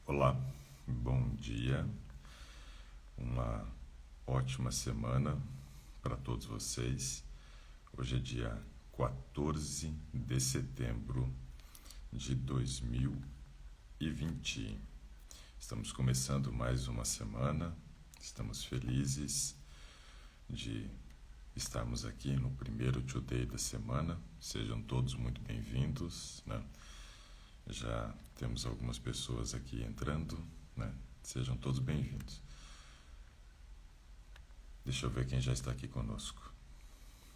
Olá, bom dia, uma ótima semana para todos vocês. Hoje é dia 14 de setembro de 2020. Estamos começando mais uma semana, estamos felizes de estarmos aqui no primeiro Today da semana. Sejam todos muito bem-vindos, né? Já temos algumas pessoas aqui entrando, né? Sejam todos bem-vindos. Deixa eu ver quem já está aqui conosco.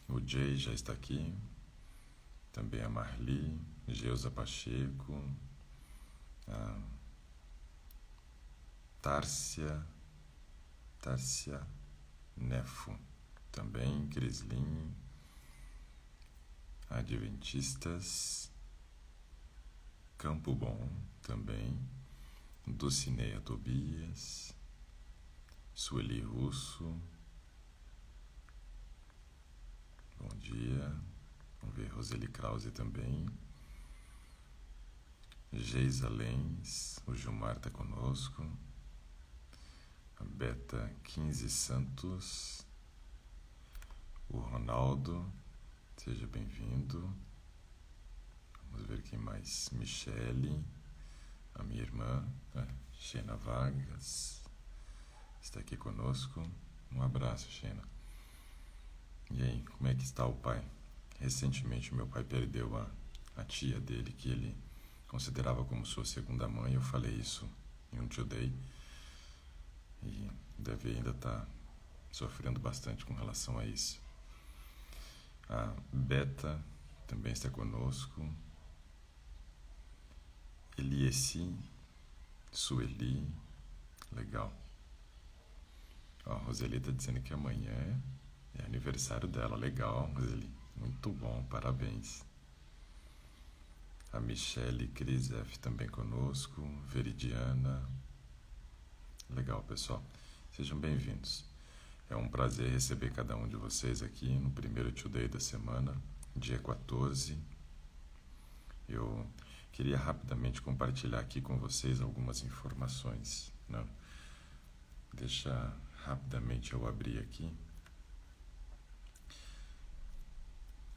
O Jay já está aqui, também a Marli, Geusa Pacheco, a Tárcia Nefo, também Crislin, Adventistas, Campo Bom também, Dulcineia Tobias, Sueli Russo, bom dia, vamos ver Roseli Krause também, Geisa Lens, o Gilmar está conosco, a Beta 15 Santos, o Ronaldo, seja bem-vindo. Vamos ver quem mais. Michele, a minha irmã, Sheina Vargas, está aqui conosco. Um abraço, Sheina. E aí, como é que está o pai? Recentemente, meu pai perdeu a tia dele, que ele considerava como sua segunda mãe. Eu falei isso em um Today. E deve ainda estar sofrendo bastante com relação a isso. A Beta também está conosco. Eliesi, Sueli, legal. Ó, a Roseli está dizendo que amanhã é aniversário dela, legal, Roseli, muito bom, parabéns. A Michele Crisef também conosco, Veridiana, legal pessoal, sejam bem-vindos. É um prazer receber cada um de vocês aqui no primeiro Today da semana, dia 14. Eu queria rapidamente compartilhar aqui com vocês algumas informações, né? Deixa rapidamente eu abrir aqui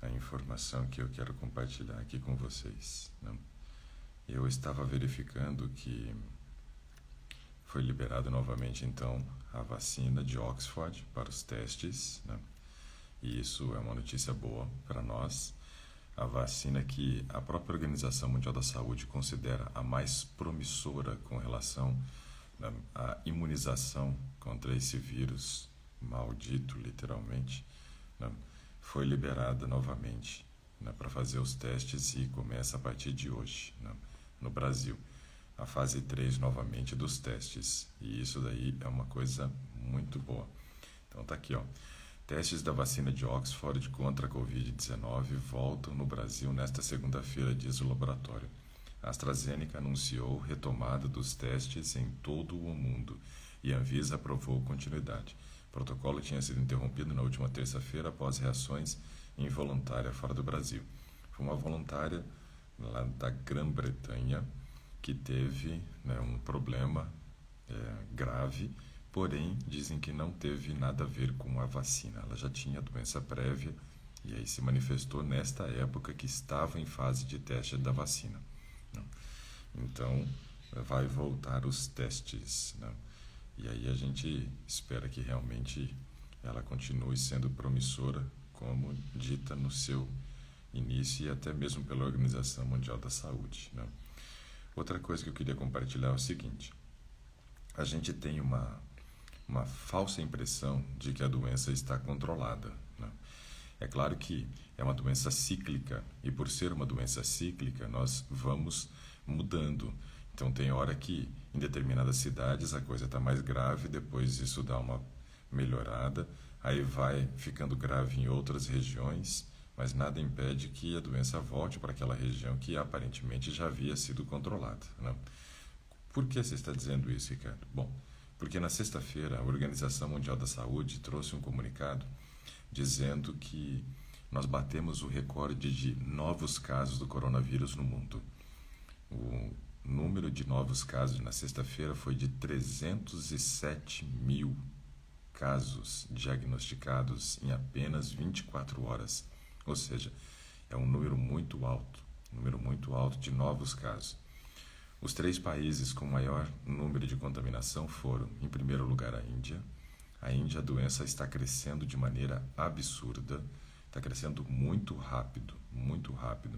a informação que eu quero compartilhar aqui com vocês, né? Eu estava verificando que foi liberado novamente então a vacina de Oxford para os testes, né? E isso é uma notícia boa para nós. A vacina que a própria Organização Mundial da Saúde considera a mais promissora com relação à imunização contra esse vírus maldito, literalmente, né, foi liberada novamente, né, para fazer os testes e começa a partir de hoje, né, no Brasil. A fase 3 novamente dos testes. E isso daí é uma coisa muito boa. Então tá aqui, ó. Testes da vacina de Oxford contra a Covid-19 voltam no Brasil nesta segunda-feira, diz o laboratório. A AstraZeneca anunciou retomada dos testes em todo o mundo e a Anvisa aprovou continuidade. O protocolo tinha sido interrompido na última terça-feira após reações involuntárias fora do Brasil. Foi uma voluntária lá da Grã-Bretanha que teve, né, um problema grave. Porém, dizem que não teve nada a ver com a vacina. Ela já tinha doença prévia e aí se manifestou nesta época que estava em fase de teste da vacina. Então, vai voltar os testes, né? E aí a gente espera que realmente ela continue sendo promissora, como dita no seu início e até mesmo pela Organização Mundial da Saúde, né? Outra coisa que eu queria compartilhar é o seguinte: a gente tem uma falsa impressão de que a doença está controlada, né? É claro que é uma doença cíclica e por ser uma doença cíclica nós vamos mudando. Então tem hora que em determinadas cidades a coisa está mais grave, depois isso dá uma melhorada, aí vai ficando grave em outras regiões, mas nada impede que a doença volte para aquela região que aparentemente já havia sido controlada, né? Por que você está dizendo isso, Ricardo? Bom, porque na sexta-feira a Organização Mundial da Saúde trouxe um comunicado dizendo que nós batemos o recorde de novos casos do coronavírus no mundo. o número de novos casos na sexta-feira foi de 307 mil casos diagnosticados em apenas 24 horas. Ou seja, é um número muito alto de novos casos. Os 3 países com maior número de contaminação foram, em primeiro lugar, a Índia. A Índia, a doença está crescendo de maneira absurda, está crescendo muito rápido, muito rápido.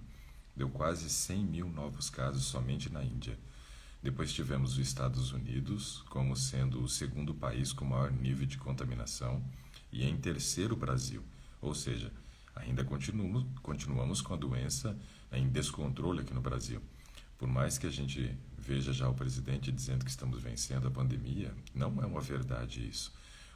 Deu quase 100 mil novos casos somente na Índia. Depois tivemos os Estados Unidos como sendo o segundo país com maior nível de contaminação e em terceiro o Brasil. Ou seja, ainda continuamos com a doença em descontrole aqui no Brasil. Por mais que a gente veja já o presidente dizendo que estamos vencendo a pandemia, não é uma verdade isso.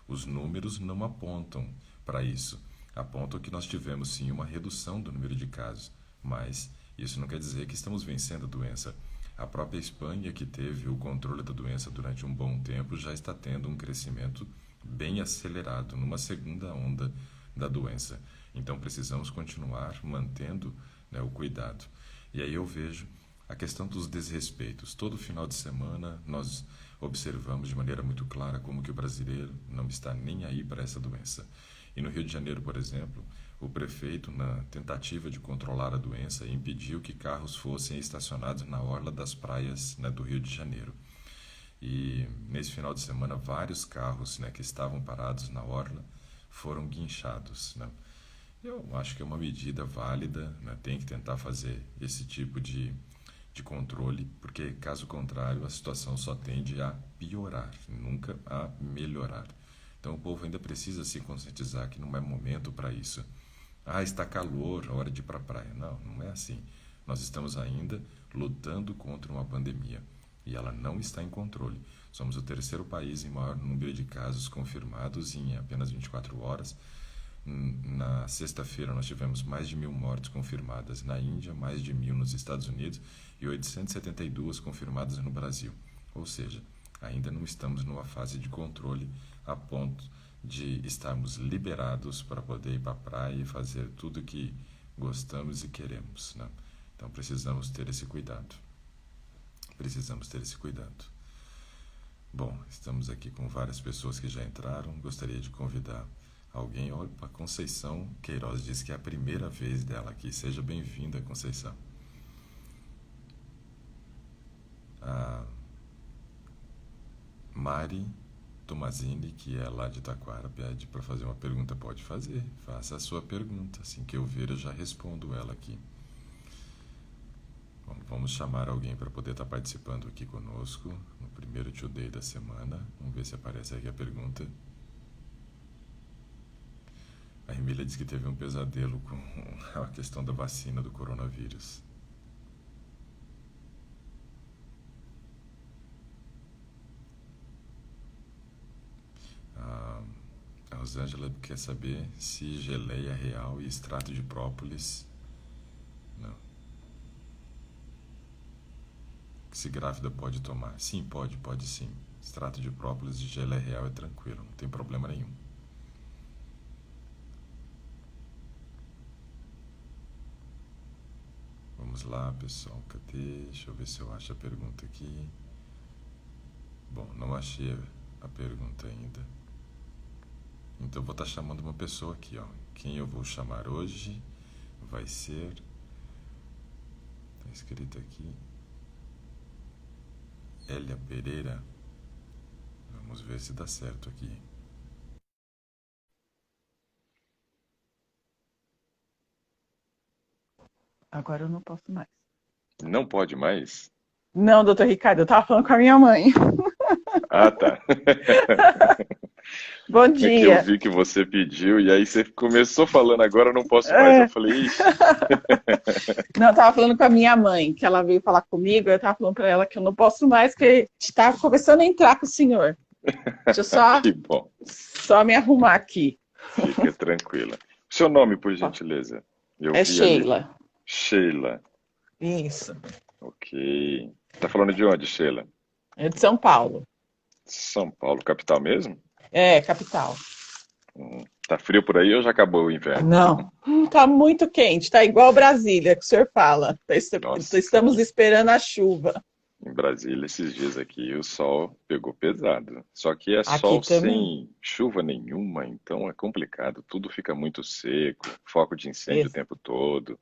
Os números não apontam para isso. Apontam que nós tivemos sim uma redução do número de casos, mas isso não quer dizer que estamos vencendo a doença. A própria Espanha, que teve o controle da doença durante um bom tempo, já está tendo um crescimento bem acelerado, numa segunda onda da doença. Então precisamos continuar mantendo, né, o cuidado. E aí eu vejo a questão dos desrespeitos. Todo final de semana nós observamos de maneira muito clara como que o brasileiro não está nem aí para essa doença. E no Rio de Janeiro, por exemplo, o prefeito, na tentativa de controlar a doença, impediu que carros fossem estacionados na orla das praias, né, do Rio de Janeiro. E nesse final de semana, vários carros, né, que estavam parados na orla foram guinchados, né? Eu acho que é uma medida válida, né? Tem que tentar fazer esse tipo de controle, porque caso contrário a situação só tende a piorar, nunca a melhorar. Então o povo ainda precisa se conscientizar que não é momento para isso. Ah, está calor, é hora de ir para a praia. Não, não é assim. Nós estamos ainda lutando contra uma pandemia e ela não está em controle. Somos o terceiro país em maior número de casos confirmados em apenas 24 horas. Na sexta-feira nós tivemos mais de 1.000 mortes confirmadas na Índia, mais de 1.000 nos Estados Unidos e 872 confirmadas no Brasil. Ou seja, ainda não estamos numa fase de controle a ponto de estarmos liberados para poder ir para a praia e fazer tudo o que gostamos e queremos, né? Então precisamos ter esse cuidado. Precisamos ter esse cuidado. Bom, estamos aqui com várias pessoas que já entraram. Gostaria de convidar alguém. Olha, a Conceição Queiroz diz que é a primeira vez dela aqui. Seja bem-vinda, Conceição. A Mari Tomazini, que é lá de Taquara, pede para fazer uma pergunta. Pode fazer, faça a sua pergunta. Assim que eu ver, eu já respondo ela aqui. Bom, vamos chamar alguém para poder estar participando aqui conosco no primeiro Today da semana. Vamos ver se aparece aqui a pergunta. A Emília diz que teve um pesadelo com a questão da vacina do coronavírus. A Rosângela quer saber se geleia real e extrato de própolis. Não. Se grávida pode tomar. Sim, pode sim. Extrato de própolis e geleia real é tranquilo, não tem problema nenhum. Vamos lá, pessoal. Cadê? Deixa eu ver se eu acho a pergunta aqui. Bom, não achei a pergunta ainda. Então, vou estar chamando uma pessoa aqui, ó. Quem eu vou chamar hoje vai ser... Está escrito aqui... Hélia Pereira. Vamos ver se dá certo aqui. Agora eu não posso mais. Não pode mais? Não, doutor Ricardo, eu estava falando com a minha mãe. Ah, tá. Bom É que eu dia. vi que você pediu e aí você começou falando agora eu não posso mais. Eu falei, ixi. Não, eu estava falando com a minha mãe, que ela veio falar comigo, eu estava falando para ela que eu não posso mais, que está começando a entrar com o senhor. Deixa eu Que bom. só me arrumar aqui. Fica tranquila. Seu nome, por gentileza? Eu É vi ali. Sheila. Sheila. Isso. Ok. Tá falando de onde, Sheila? É de São Paulo. São Paulo, capital mesmo? É, capital. Tá frio por aí ou já acabou o inverno? Não, tá muito quente, tá igual Brasília, que o senhor fala. Nossa, Estamos esperando a chuva. Em Brasília, esses dias aqui, o sol pegou pesado. Só que é Aqui sol também. sem chuva nenhuma, então é complicado. Tudo fica muito seco, foco de incêndio o Ex- tempo todo.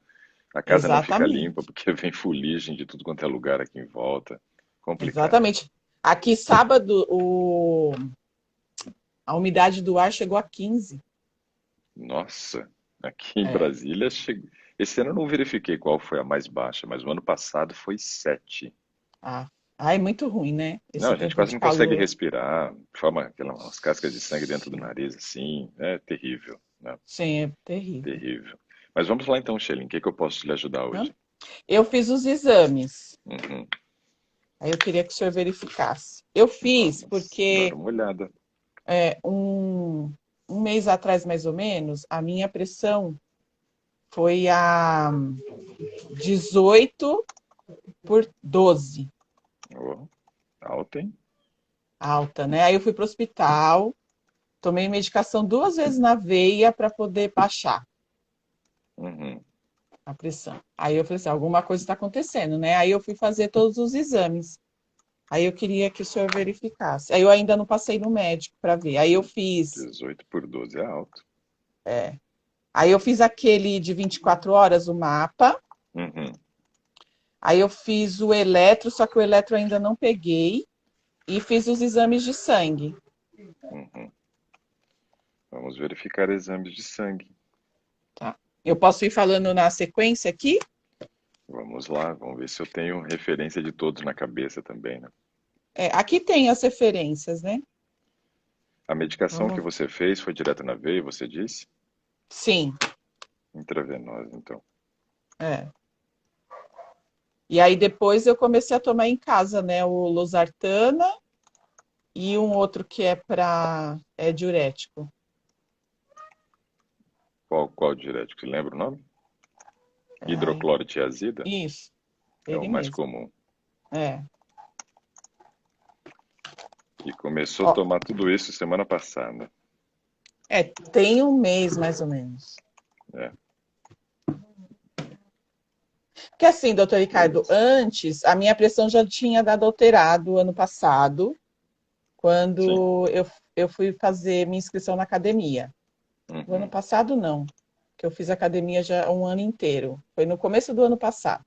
A casa não fica limpa exatamente. porque vem fuligem de tudo quanto é lugar aqui em volta. Complicado. Exatamente. Aqui sábado a umidade do ar chegou a 15. Nossa, aqui em É. Brasília, esse ano eu não verifiquei qual foi a mais baixa, mas o ano passado foi 7. Ah, é muito ruim, né? Não, Esse a gente tempo quase de não consegue calor. respirar, forma umas cascas de sangue dentro do nariz, assim, é terrível, né? Sim, é terrível. Terrível. Mas vamos lá então, Shelly, o que que eu posso lhe ajudar Hã? hoje? Eu fiz os exames. Uhum, Aí eu queria que o senhor verificasse. Eu fiz vamos dar porque uma olhada. é, um mês atrás, mais ou menos, a minha pressão foi a 18/12 Oh, alta, hein? alta, né? Aí eu fui para o hospital, tomei medicação 2 vezes na veia para poder baixar Uhum. a pressão. Aí eu falei assim, alguma coisa está acontecendo, né? Aí eu fui fazer todos os exames. Aí eu queria que o senhor verificasse. Aí eu ainda não passei no médico para ver. Aí eu fiz, 18/12 é alto. aí eu fiz aquele de 24 horas, o mapa. Uhum, Aí eu fiz o eletro, só que o eletro ainda não peguei. E fiz os exames de sangue. uhum. Vamos verificar exames de sangue. Tá? Eu posso ir falando na sequência aqui? Vamos lá, vamos ver se eu tenho referência de todos na cabeça também, né? É, aqui tem as referências, né? A medicação que Vamos. você fez foi direto na veia, você disse? Sim, Intravenosa, então. é. E aí depois eu comecei a tomar em casa, né? O losartana e um outro que é para diurético. Qual diurético? Você lembra o nome? Ai, Hidroclorotiazida? isso, É o ele mais mesmo. comum. É. E começou a Ó, tomar tudo isso semana passada. tem um mês mais ou menos. É, Porque assim, doutor Ricardo, antes a minha pressão já tinha dado alterado ano passado, sim. quando eu fui fazer minha inscrição na academia. O ano Uhum. passado, não, que eu fiz academia já um ano inteiro. Foi no começo do ano passado.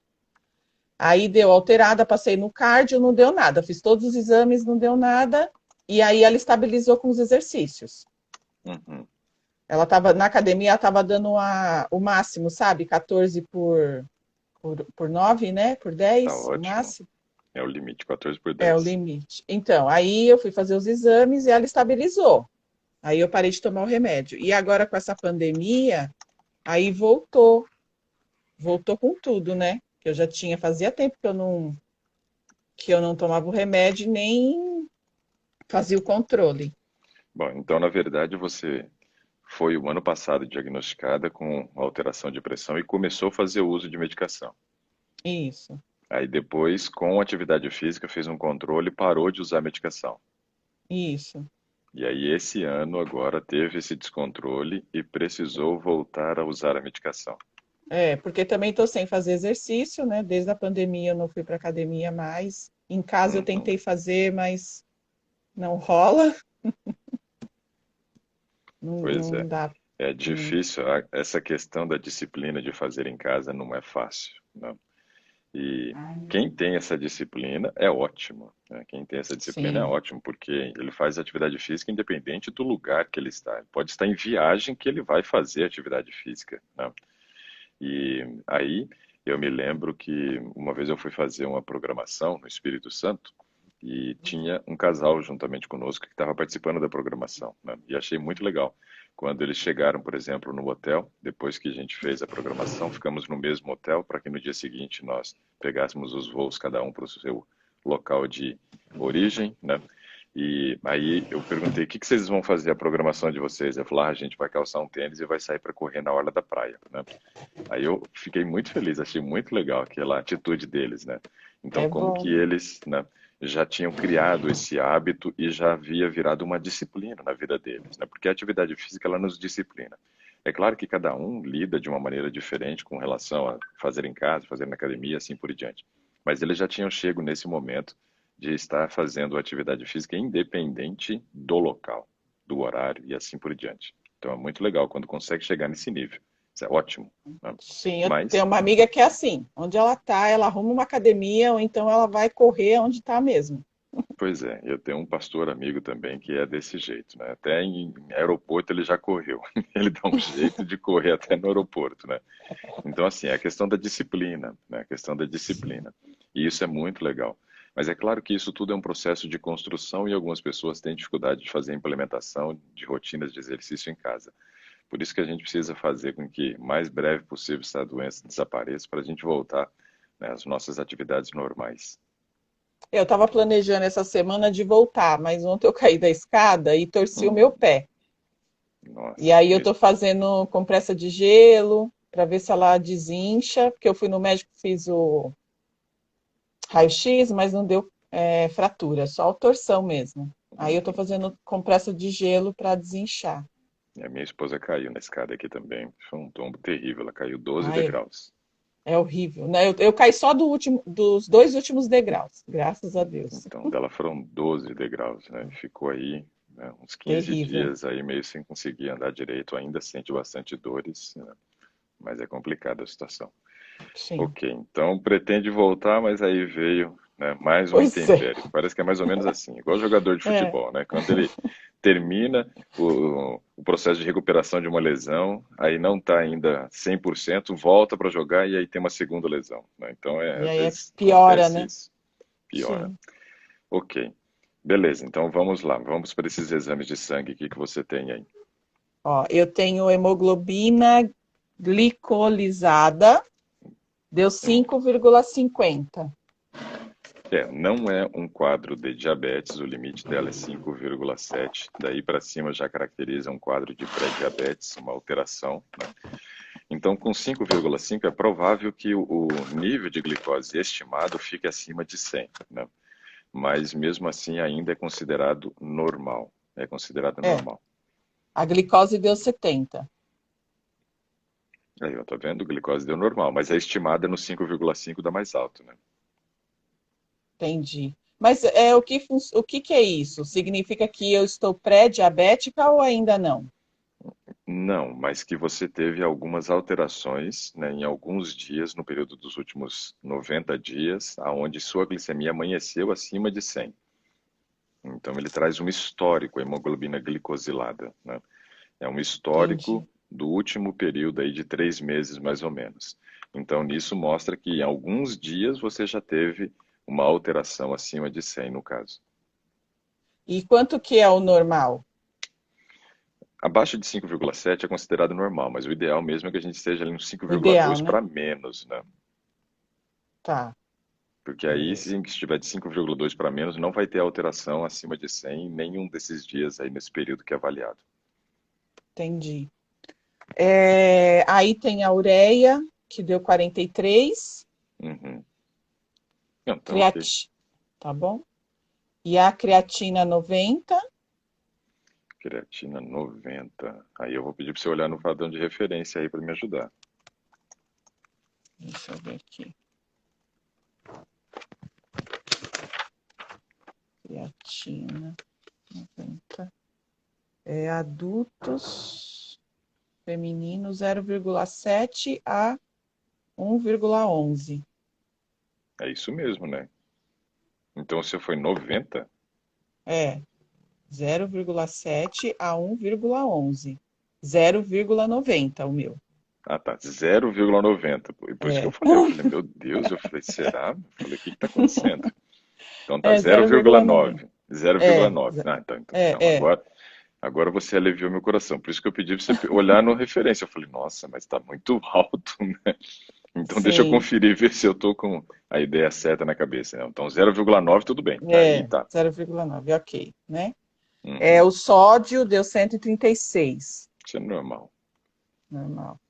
Aí deu alterada, passei no cardio, não deu nada. Fiz todos os exames, não deu nada. E aí ela estabilizou com os exercícios. Uhum. Ela estava na academia, ela estava dando o máximo, sabe? 14 por 9, né? Por Tá 10, o ótimo. máximo. É o limite, 14 por É o 10. limite. Então, aí eu fui fazer os exames e ela estabilizou. Aí eu parei de tomar o remédio. E agora com essa pandemia, aí voltou com tudo, né? Que eu já tinha, fazia tempo que eu não tomava o remédio e nem fazia o controle. Bom, então na verdade você foi o ano passado diagnosticada com alteração de pressão e começou a fazer o uso de medicação. Isso, Aí depois, com atividade física, fez um controle e parou de usar medicação. isso. E aí esse ano agora teve esse descontrole e precisou voltar a usar a medicação. É, porque também estou sem fazer exercício, né? Desde a pandemia eu não fui para academia mais. Em casa eu Uhum. tentei fazer, mas não rola, não, Pois é. não dá. É Hum, difícil, essa questão da disciplina de fazer em casa não é fácil, né? E quem tem essa disciplina é ótimo, né? Quem tem essa disciplina é sim, ótimo, porque ele faz atividade física independente do lugar que ele está. Ele pode estar em viagem que ele vai fazer atividade física, né? E aí eu me lembro que uma vez eu fui fazer uma programação no Espírito Santo e tinha um casal juntamente conosco que estava participando da programação, né? E achei muito legal. Quando eles chegaram, por exemplo, no hotel, depois que a gente fez a programação, ficamos no mesmo hotel para que no dia seguinte nós pegássemos os voos cada um para o seu local de origem, né? E aí eu perguntei, o que que vocês vão fazer a programação de vocês? Eu falei, a gente vai calçar um tênis e vai sair para correr na orla da praia, né? Aí eu fiquei muito feliz, achei muito legal aquela atitude deles, né? Então, é como que bom. eles, né, já tinham criado esse hábito e já havia virado uma disciplina na vida deles, né? Porque a atividade física, ela nos disciplina. É claro que cada um lida de uma maneira diferente com relação a fazer em casa, fazer na academia, assim por diante. Mas eles já tinham chego nesse momento de estar fazendo atividade física independente do local, do horário e assim por diante. Então é muito legal quando consegue chegar nesse nível. Isso é ótimo, né? Sim, eu tenho Mas, uma amiga que é assim, onde ela tá, ela arruma uma academia ou então ela vai correr onde está mesmo. pois é, eu tenho um pastor amigo também que é desse jeito, né? Até em aeroporto ele já correu. Ele dá um jeito de correr até no aeroporto, né? Então, assim, é a questão da disciplina, né? A questão da disciplina. E isso é muito legal. Mas é claro que isso tudo é um processo de construção e algumas pessoas têm dificuldade de fazer a implementação de rotinas de exercício em casa. Por isso que a gente precisa fazer com que mais breve possível essa doença desapareça para a gente voltar, né, às nossas atividades normais. Eu estava planejando essa semana de voltar, mas ontem eu caí da escada e torci o meu Hum, pé. E nossa, aí eu estou fazendo compressa de gelo para ver se ela desincha, porque eu fui no médico, fiz o raio-x, mas não deu fratura, só torção mesmo. Aí eu estou fazendo compressa de gelo para desinchar. a minha esposa caiu na escada aqui também. Foi um tombo terrível. Ela caiu 12 Ai, degraus. é horrível, né? Eu caí só dos dois últimos degraus, graças a Deus. Então, dela foram 12 degraus, né? Ficou aí, né, uns 15 Terrível. dias aí meio sem conseguir andar direito. Ainda sente bastante dores, né? Mas é complicada a situação. Sim. Ok, então pretende voltar, mas aí veio, né, mais uma Pois é. intempérie. Parece que é mais ou menos assim, igual jogador de É, futebol, né? Quando ele termina o processo de recuperação de uma lesão, aí não está ainda 100%, volta para jogar e aí tem uma segunda lesão, né? Então, e às aí vezes piora, acontece né? isso, piora. Sim. Ok, beleza, então vamos lá, vamos para esses exames de sangue aqui que você tem aí. Ó, eu tenho hemoglobina glicolisada, deu 5,50. Não é um quadro de diabetes, o limite dela é 5,7. Daí para cima já caracteriza um quadro de pré-diabetes, uma alteração, né? Então, com 5,5 é provável que o nível de glicose estimado fique acima de 100, né? Mas mesmo assim ainda é considerado normal. É considerado É, normal. a glicose deu 70. Aí, eu tô vendo, glicose deu normal, mas a estimada no 5,5 dá mais alto, né? Entendi. Mas o que que é isso? Significa que eu estou pré-diabética ou ainda não? Não, mas que você teve algumas alterações, né, em alguns dias, no período dos últimos 90 dias, aonde sua glicemia amanheceu acima de 100. Então, ele traz um histórico, a hemoglobina glicosilada, né? É um histórico Entendi. do último período aí de 3 meses, mais ou menos. Então, nisso mostra que em alguns dias você já teve uma alteração acima de 100, no caso. E quanto que é o normal? Abaixo de 5,7 é considerado normal, mas o ideal mesmo é que a gente esteja ali no O ideal, 5,2 né? para menos, né? Tá, Porque aí, beleza. se estiver de 5,2 para menos, não vai ter alteração acima de 100 em nenhum desses dias aí nesse período que é avaliado. Entendi. Aí tem a ureia, que deu 43, Uhum. Não, então, ok. creati, tá bom? E a creatina 90. Creatina 90. Aí eu vou pedir para você olhar no padrão de referência aí para me ajudar. Deixa eu ver aqui. Creatina 90. Adultos femininos 0,7 a 1,11. É isso mesmo, né? Então, se foi 90, 0,7 a 1,11. 0,90 o meu. ah tá, 0,90. E por isso que É, eu falei, meu Deus, eu falei, será? Eu falei, o que está acontecendo? Então tá, 0,90. 0,9. 0,9. É, Ah, então, não, é, é, agora você aliviou meu coração. Por isso que eu pedi para você olhar no referência. Eu falei, nossa, mas está muito alto, né? Então deixa eu sim, conferir, ver se eu tô com a ideia certa na cabeça, né? Então 0,9 tudo bem. Aí tá. 0,9, ok, né? Uhum. O sódio deu 136, Isso é normal. normal.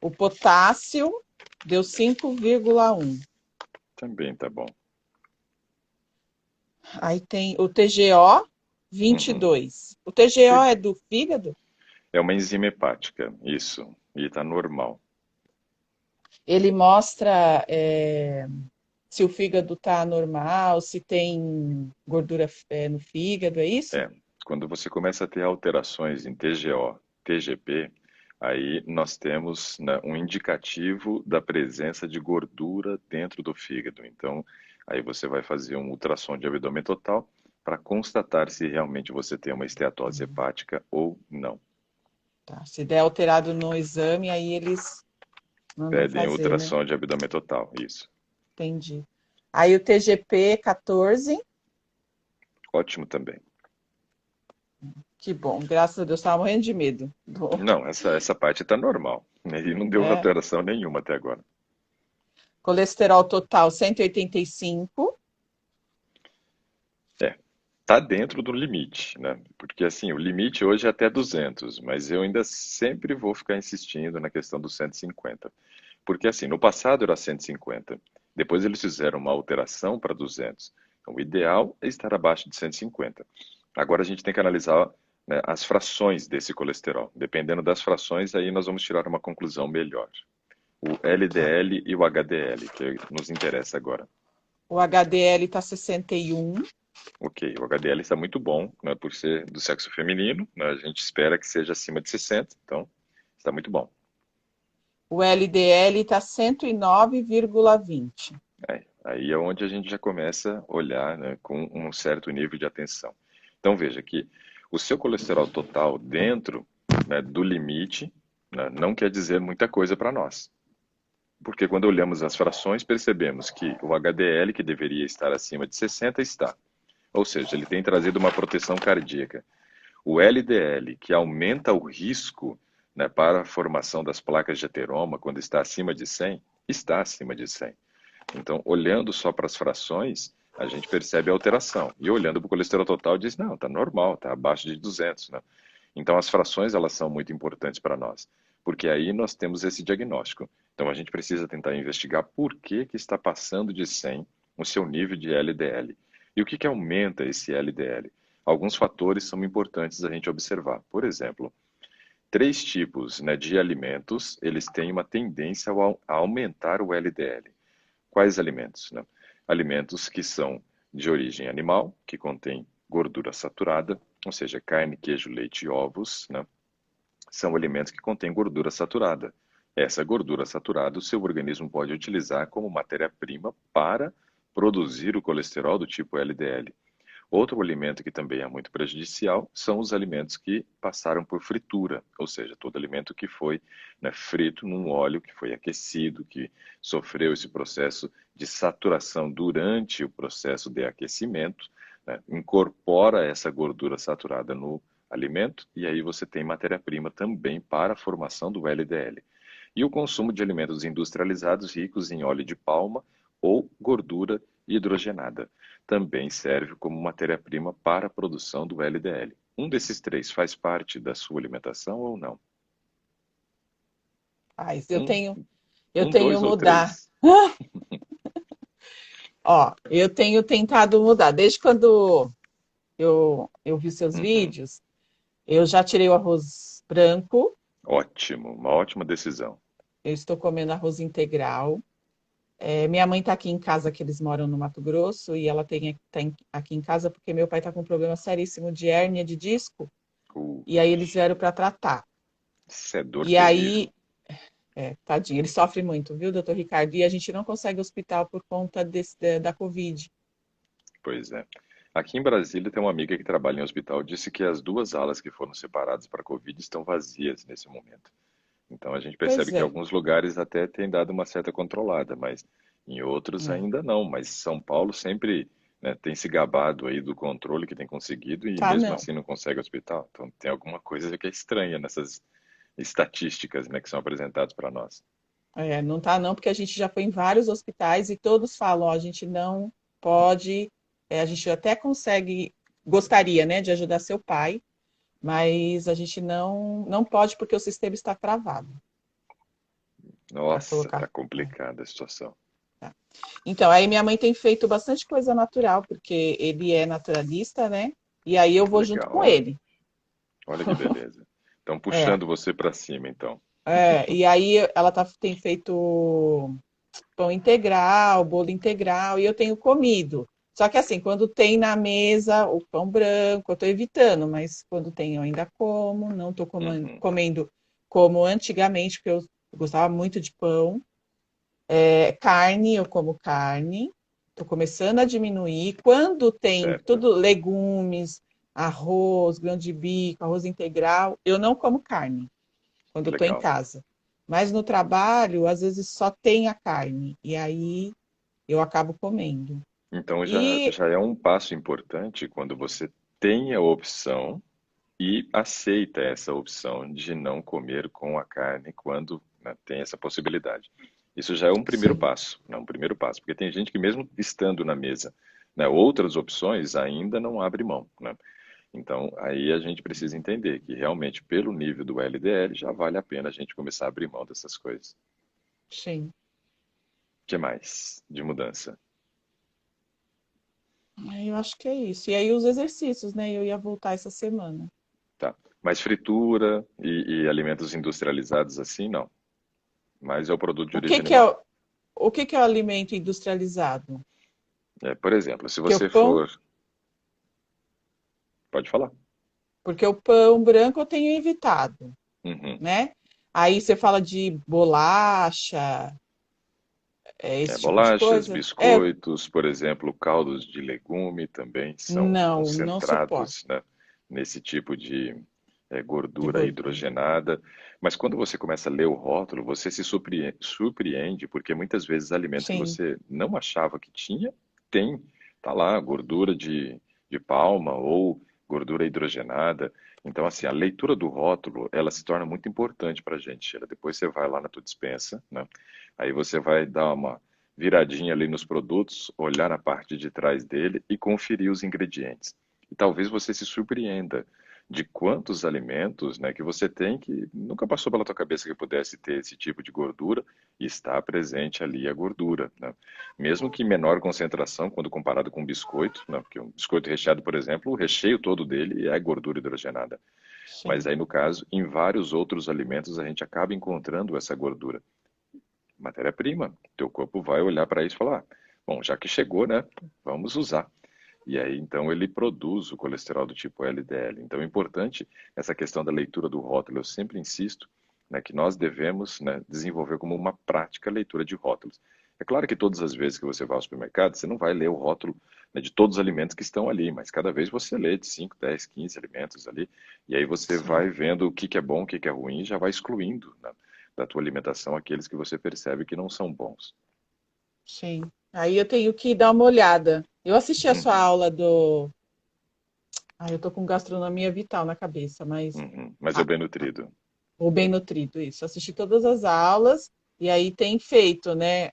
O potássio deu 5,1. Também tá bom. Aí tem o TGO Uhum. 22. O TGO é do fígado? É uma enzima hepática, isso. E tá normal. Ele mostra se o fígado está normal, se tem gordura no fígado, é isso? É, quando você começa a ter alterações em TGO, TGP, aí nós temos, né, um indicativo da presença de gordura dentro do fígado. Então, aí você vai fazer um ultrassom de abdômen total para constatar se realmente você tem uma esteatose hepática ou não. Tá. Se der alterado no exame, aí eles mandam Pedem fazer, né? ultrassom de abdômen total, isso. Entendi. Aí o TGP 14, Ótimo também. que bom, graças a Deus, estava morrendo de medo. Não, essa parte está normal, né? E não deu É. alteração nenhuma até agora. Colesterol total 185. É, tá dentro do limite, né? Porque assim, o limite hoje é até 200, mas eu ainda sempre vou ficar insistindo na questão dos 150. Porque assim, no passado era 150, depois eles fizeram uma alteração para 200. Então, o ideal é estar abaixo de 150. Agora a gente tem que analisar, né, as frações desse colesterol. Dependendo das frações, aí nós vamos tirar uma conclusão melhor. O Tá. LDL e o HDL, que nos interessa agora. O HDL está 61. Ok, o HDL está muito bom, né, por ser do sexo feminino, né, a gente espera que seja acima de 60, então está muito bom. O LDL está 109,20. Aí é onde a gente já começa a olhar, né, com um certo nível de atenção. Então veja que o seu colesterol total dentro, né, do limite, né, não quer dizer muita coisa para nós. Porque quando olhamos as frações, percebemos que o HDL, que deveria estar acima de 60, está. Ou seja, ele tem trazido uma proteção cardíaca. O LDL, que aumenta o risco, né, para a formação das placas de ateroma quando está acima de 100, está acima de 100. Então, olhando só para as frações, a gente percebe a alteração. E olhando para o colesterol total, diz, não, está normal, está abaixo de 200. Né? Então, as frações, elas são muito importantes para nós, porque aí nós temos esse diagnóstico. Então, a gente precisa tentar investigar por que está passando de 100 o seu nível de LDL. E o que aumenta esse LDL? Alguns fatores são importantes a gente observar. Por exemplo, três tipos, né, de alimentos, eles têm uma tendência a aumentar o LDL. Quais alimentos, né? Alimentos que são de origem animal, que contém gordura saturada, ou seja, carne, queijo, leite e ovos, né? São alimentos que contêm gordura saturada. Essa gordura saturada o seu organismo pode utilizar como matéria-prima para produzir o colesterol do tipo LDL. Outro alimento que também é muito prejudicial são os alimentos que passaram por fritura, ou seja, todo alimento que foi, né, frito num óleo que foi aquecido, que sofreu esse processo de saturação durante o processo de aquecimento, né, incorpora essa gordura saturada no alimento e aí você tem matéria-prima também para a formação do LDL. E o consumo de alimentos industrializados ricos em óleo de palma ou gordura hidrogenada também serve como matéria-prima para a produção do LDL. Um desses três faz parte da sua alimentação ou não? Mas Um, eu tenho dois ou mudar. três? Ó, eu tenho tentado mudar. Desde quando eu vi seus Uhum. vídeos, eu já tirei o arroz branco, Ótimo, uma ótima decisão. eu estou comendo arroz integral. Minha mãe está aqui em casa, que eles moram no Mato Grosso, e ela tá aqui em casa porque meu pai está com um problema seríssimo de hérnia de disco, Uh, e aí eles vieram para tratar. Isso é dor E terrível. aí, tadinho, ele sofre muito, viu, doutor Ricardo? E a gente não consegue hospital por conta da Covid. Pois é. Aqui em Brasília tem uma amiga que trabalha em hospital, disse que as duas alas que foram separadas para a Covid estão vazias nesse momento. Então a gente Pois percebe que em é. alguns lugares até tem dado uma certa controlada, mas em outros É. ainda não. Mas São Paulo sempre, né, tem se gabado aí do controle que tem conseguido e Tá, mesmo não. assim não consegue hospital. Então tem alguma coisa que é estranha nessas estatísticas, né, que são apresentadas para nós. Não tá não, porque a gente já foi em vários hospitais e todos falam, ó, a gente não pode, a gente até consegue, gostaria, né, de ajudar seu pai, mas a gente não pode porque o sistema está travado para Nossa, tá colocar. complicada a situação. Tá. Então, aí minha mãe tem feito bastante coisa natural, porque ele é naturalista, né? E aí eu vou junto com Legal. ele. Olha que beleza. Estão É, puxando você para cima, então. E aí ela tem feito pão integral, bolo integral, e eu tenho comido. Só que assim, quando tem na mesa o pão branco, eu estou evitando, mas quando tem eu ainda como, não estou Uhum, comendo como antigamente, porque eu gostava muito de pão. Carne, eu como carne, estou começando a diminuir. Quando tem certo. tudo, legumes, arroz, grão de bico, arroz integral, eu não como carne quando eu estou em Legal. casa. Mas no trabalho, às vezes só tem a carne, e aí eu acabo comendo. Então E já é um passo importante quando você tem a opção e aceita essa opção de não comer com a carne quando, né, tem essa possibilidade. Isso já é um primeiro sim, passo, né, um primeiro passo, porque tem gente que mesmo estando na mesa, né, outras opções ainda não abre mão, né? Então aí a gente precisa entender que realmente pelo nível do LDL já vale a pena a gente começar a abrir mão dessas coisas. sim. O que mais de mudança? Aí eu acho que é isso. E aí os exercícios, né? Eu ia voltar essa semana. Tá. Mais fritura e alimentos industrializados assim, não. Mas é o produto de O que origem que é, animal. o que que é o alimento industrializado? Por exemplo, se Porque o você pão, for. Pode falar. porque o pão branco eu tenho evitado, Uhum. né? Aí você fala de bolacha, esse tipo de Bolachas, coisa. É, biscoitos, por exemplo, caldos de legume também são não suporto concentrados, né, nesse tipo de de gordura gordura. hidrogenada. Mas quando você começa a ler o rótulo, você se surpreende, porque muitas vezes alimentos que Sim, você não achava que tinha, tem. Tá lá, gordura de palma ou gordura hidrogenada. Então, assim, a leitura do rótulo, ela se torna muito importante para a gente. Sheila. Depois você vai lá na tua despensa, né? Aí você vai dar uma viradinha ali nos produtos, olhar na parte de trás dele e conferir os ingredientes. E talvez você se surpreenda de quantos alimentos, né, que você tem que nunca passou pela tua cabeça que pudesse ter esse tipo de gordura e está presente ali a gordura, né? Mesmo que em menor concentração quando comparado com biscoito, né, porque um biscoito recheado, por exemplo, o recheio todo dele é gordura hidrogenada. Mas sim, aí no caso, em vários outros alimentos a gente acaba encontrando essa gordura matéria-prima. Teu corpo vai olhar para isso e falar: ah, bom, já que chegou, né? Vamos usar. E aí, então, ele produz o colesterol do tipo LDL. Então, é importante essa questão da leitura do rótulo. Eu sempre insisto, né, que nós devemos, né, desenvolver como uma prática a leitura de rótulos. É claro que todas as vezes que você vai ao supermercado, você não vai ler o rótulo, né, de todos os alimentos que estão ali, mas cada vez você lê de 5, 10, 15 alimentos ali, e aí você sim, vai vendo o que que é bom, o que que é ruim, e já vai excluindo, né, da tua alimentação aqueles que você percebe que não são bons. sim. Aí eu tenho que dar uma olhada. Eu assisti a sua Uhum, aula do. Eu tô com gastronomia vital na cabeça, mas uhum. Mas é ah, bem nutrido. o bem nutrido, isso. Assisti todas as aulas e aí tem feito, né?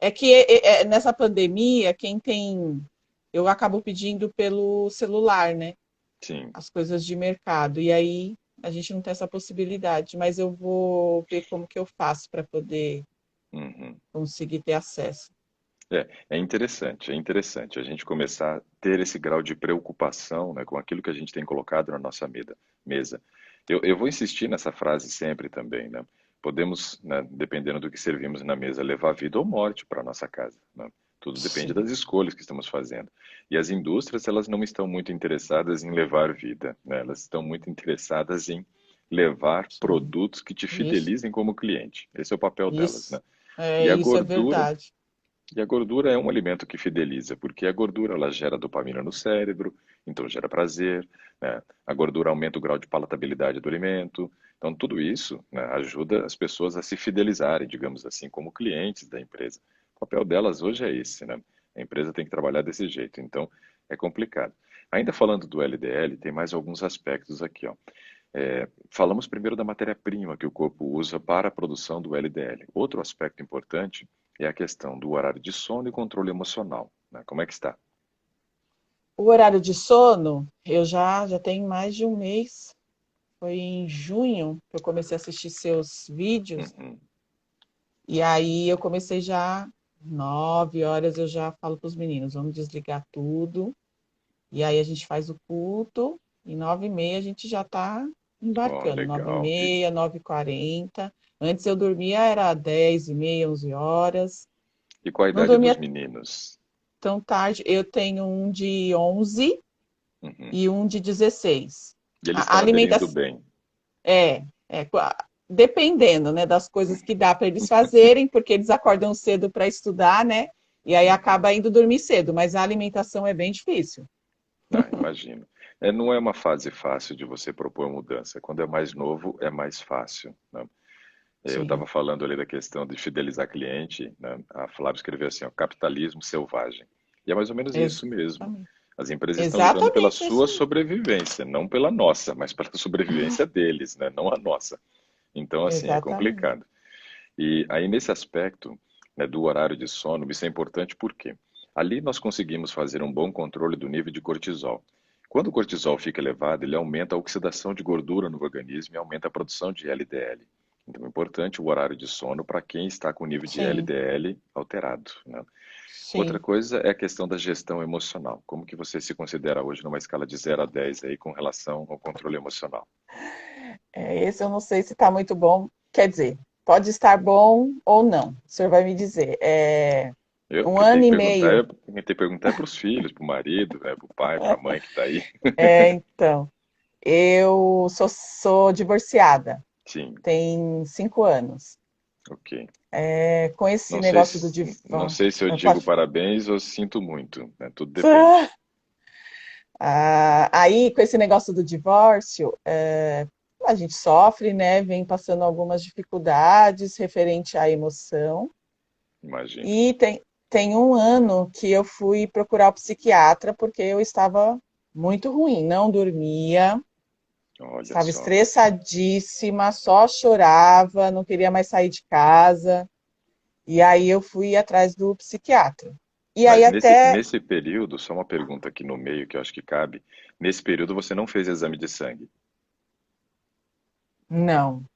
É que nessa pandemia, quem tem. Eu acabo pedindo pelo celular, né? Sim. As coisas de mercado. E aí a gente não tem essa possibilidade, mas eu vou ver como que eu faço para poder Uhum. conseguir ter acesso. É interessante a gente começar a ter esse grau de preocupação, né, com aquilo que a gente tem colocado na nossa mesa. Eu vou insistir nessa frase sempre também, né? Podemos, né, dependendo do que servimos na mesa, levar vida ou morte para a nossa casa, né? Tudo depende Sim, das escolhas que estamos fazendo. E as indústrias, elas não estão muito interessadas em levar vida, né? Elas estão muito interessadas em levar sim. produtos que te Isso, fidelizem como cliente. Esse é o papel delas, né? isso. É, E a isso é gordura verdade. e a gordura é um alimento que fideliza, porque a gordura ela gera dopamina no cérebro, então gera prazer, né? A gordura aumenta o grau de palatabilidade do alimento. Então tudo isso, né, ajuda as pessoas a se fidelizarem, digamos assim, como clientes da empresa. O papel delas hoje é esse, né? A empresa tem que trabalhar desse jeito, então é complicado. Ainda falando do LDL, tem mais alguns aspectos aqui, ó. Falamos primeiro da matéria-prima que o corpo usa para a produção do LDL. Outro aspecto importante é a questão do horário de sono e controle emocional, né? Como é que está? O horário de sono, eu já tenho mais de um mês. Foi em junho que eu comecei a assistir seus vídeos. Uhum, E aí eu comecei já 9 horas, eu já falo para os meninos, vamos desligar tudo. E aí a gente faz o culto, e 9h30 a gente já está Ó, embarcando, nove e legal. meia, 9h40. Antes eu dormia, era 10h30, 11 horas. E qual a Não idade dos dormia meninos? tão tarde. Eu tenho um de 11 Uhum. e um de 16. E eles A estão aderindo alimentação bem. dependendo, né, das coisas que dá para eles fazerem, porque eles acordam cedo para estudar, né? E aí Uhum. acaba indo dormir cedo, mas a alimentação é bem difícil. Ah, imagino. É, não é uma fase fácil de você propor mudança. Quando é mais novo, é mais fácil, né? Eu estava Sim, falando ali da questão de fidelizar cliente, né? A Flávia escreveu assim, ó, capitalismo selvagem. E é mais ou menos isso mesmo. exatamente. As empresas estão lutando pela Exatamente isso sua aí. sobrevivência, não pela nossa, mas pela sobrevivência deles, né? Não a nossa. Então, assim, é Exatamente. complicado. E aí, nesse aspecto, né, do horário de sono, isso é importante porque ali nós conseguimos fazer um bom controle do nível de cortisol. Quando o cortisol fica elevado, ele aumenta a oxidação de gordura no organismo e aumenta a produção de LDL. Então, é importante o horário de sono para quem está com o nível de Sim, LDL alterado, né? Outra sim. coisa é a questão da gestão emocional. Como que você se considera hoje numa escala de 0 a 10 aí com relação ao controle emocional? Esse eu não sei se está muito bom. Quer dizer, pode estar bom ou não. O senhor vai me dizer. Eu Um que ano tenho que e perguntar, meio. quem tem que perguntar é para os filhos, para o marido, né, para o pai, para a mãe que está aí. Então, eu sou divorciada, Sim, tem 5 anos. ok. Com esse Não sei negócio do se, não divórcio. sei se eu digo Pode... parabéns ou sinto muito, né? Tudo depende. Aí, com esse negócio do divórcio, a gente sofre, né? Vem passando algumas dificuldades referente à emoção. Imagino. E tem um ano que eu fui procurar o psiquiatra porque eu estava muito ruim, não dormia, Olha estava só. estressadíssima, só chorava, não queria mais sair de casa. E aí eu fui atrás do psiquiatra. E aí Mas nesse, até nesse período, só uma pergunta aqui no meio que eu acho que cabe. Nesse período você não fez exame de sangue?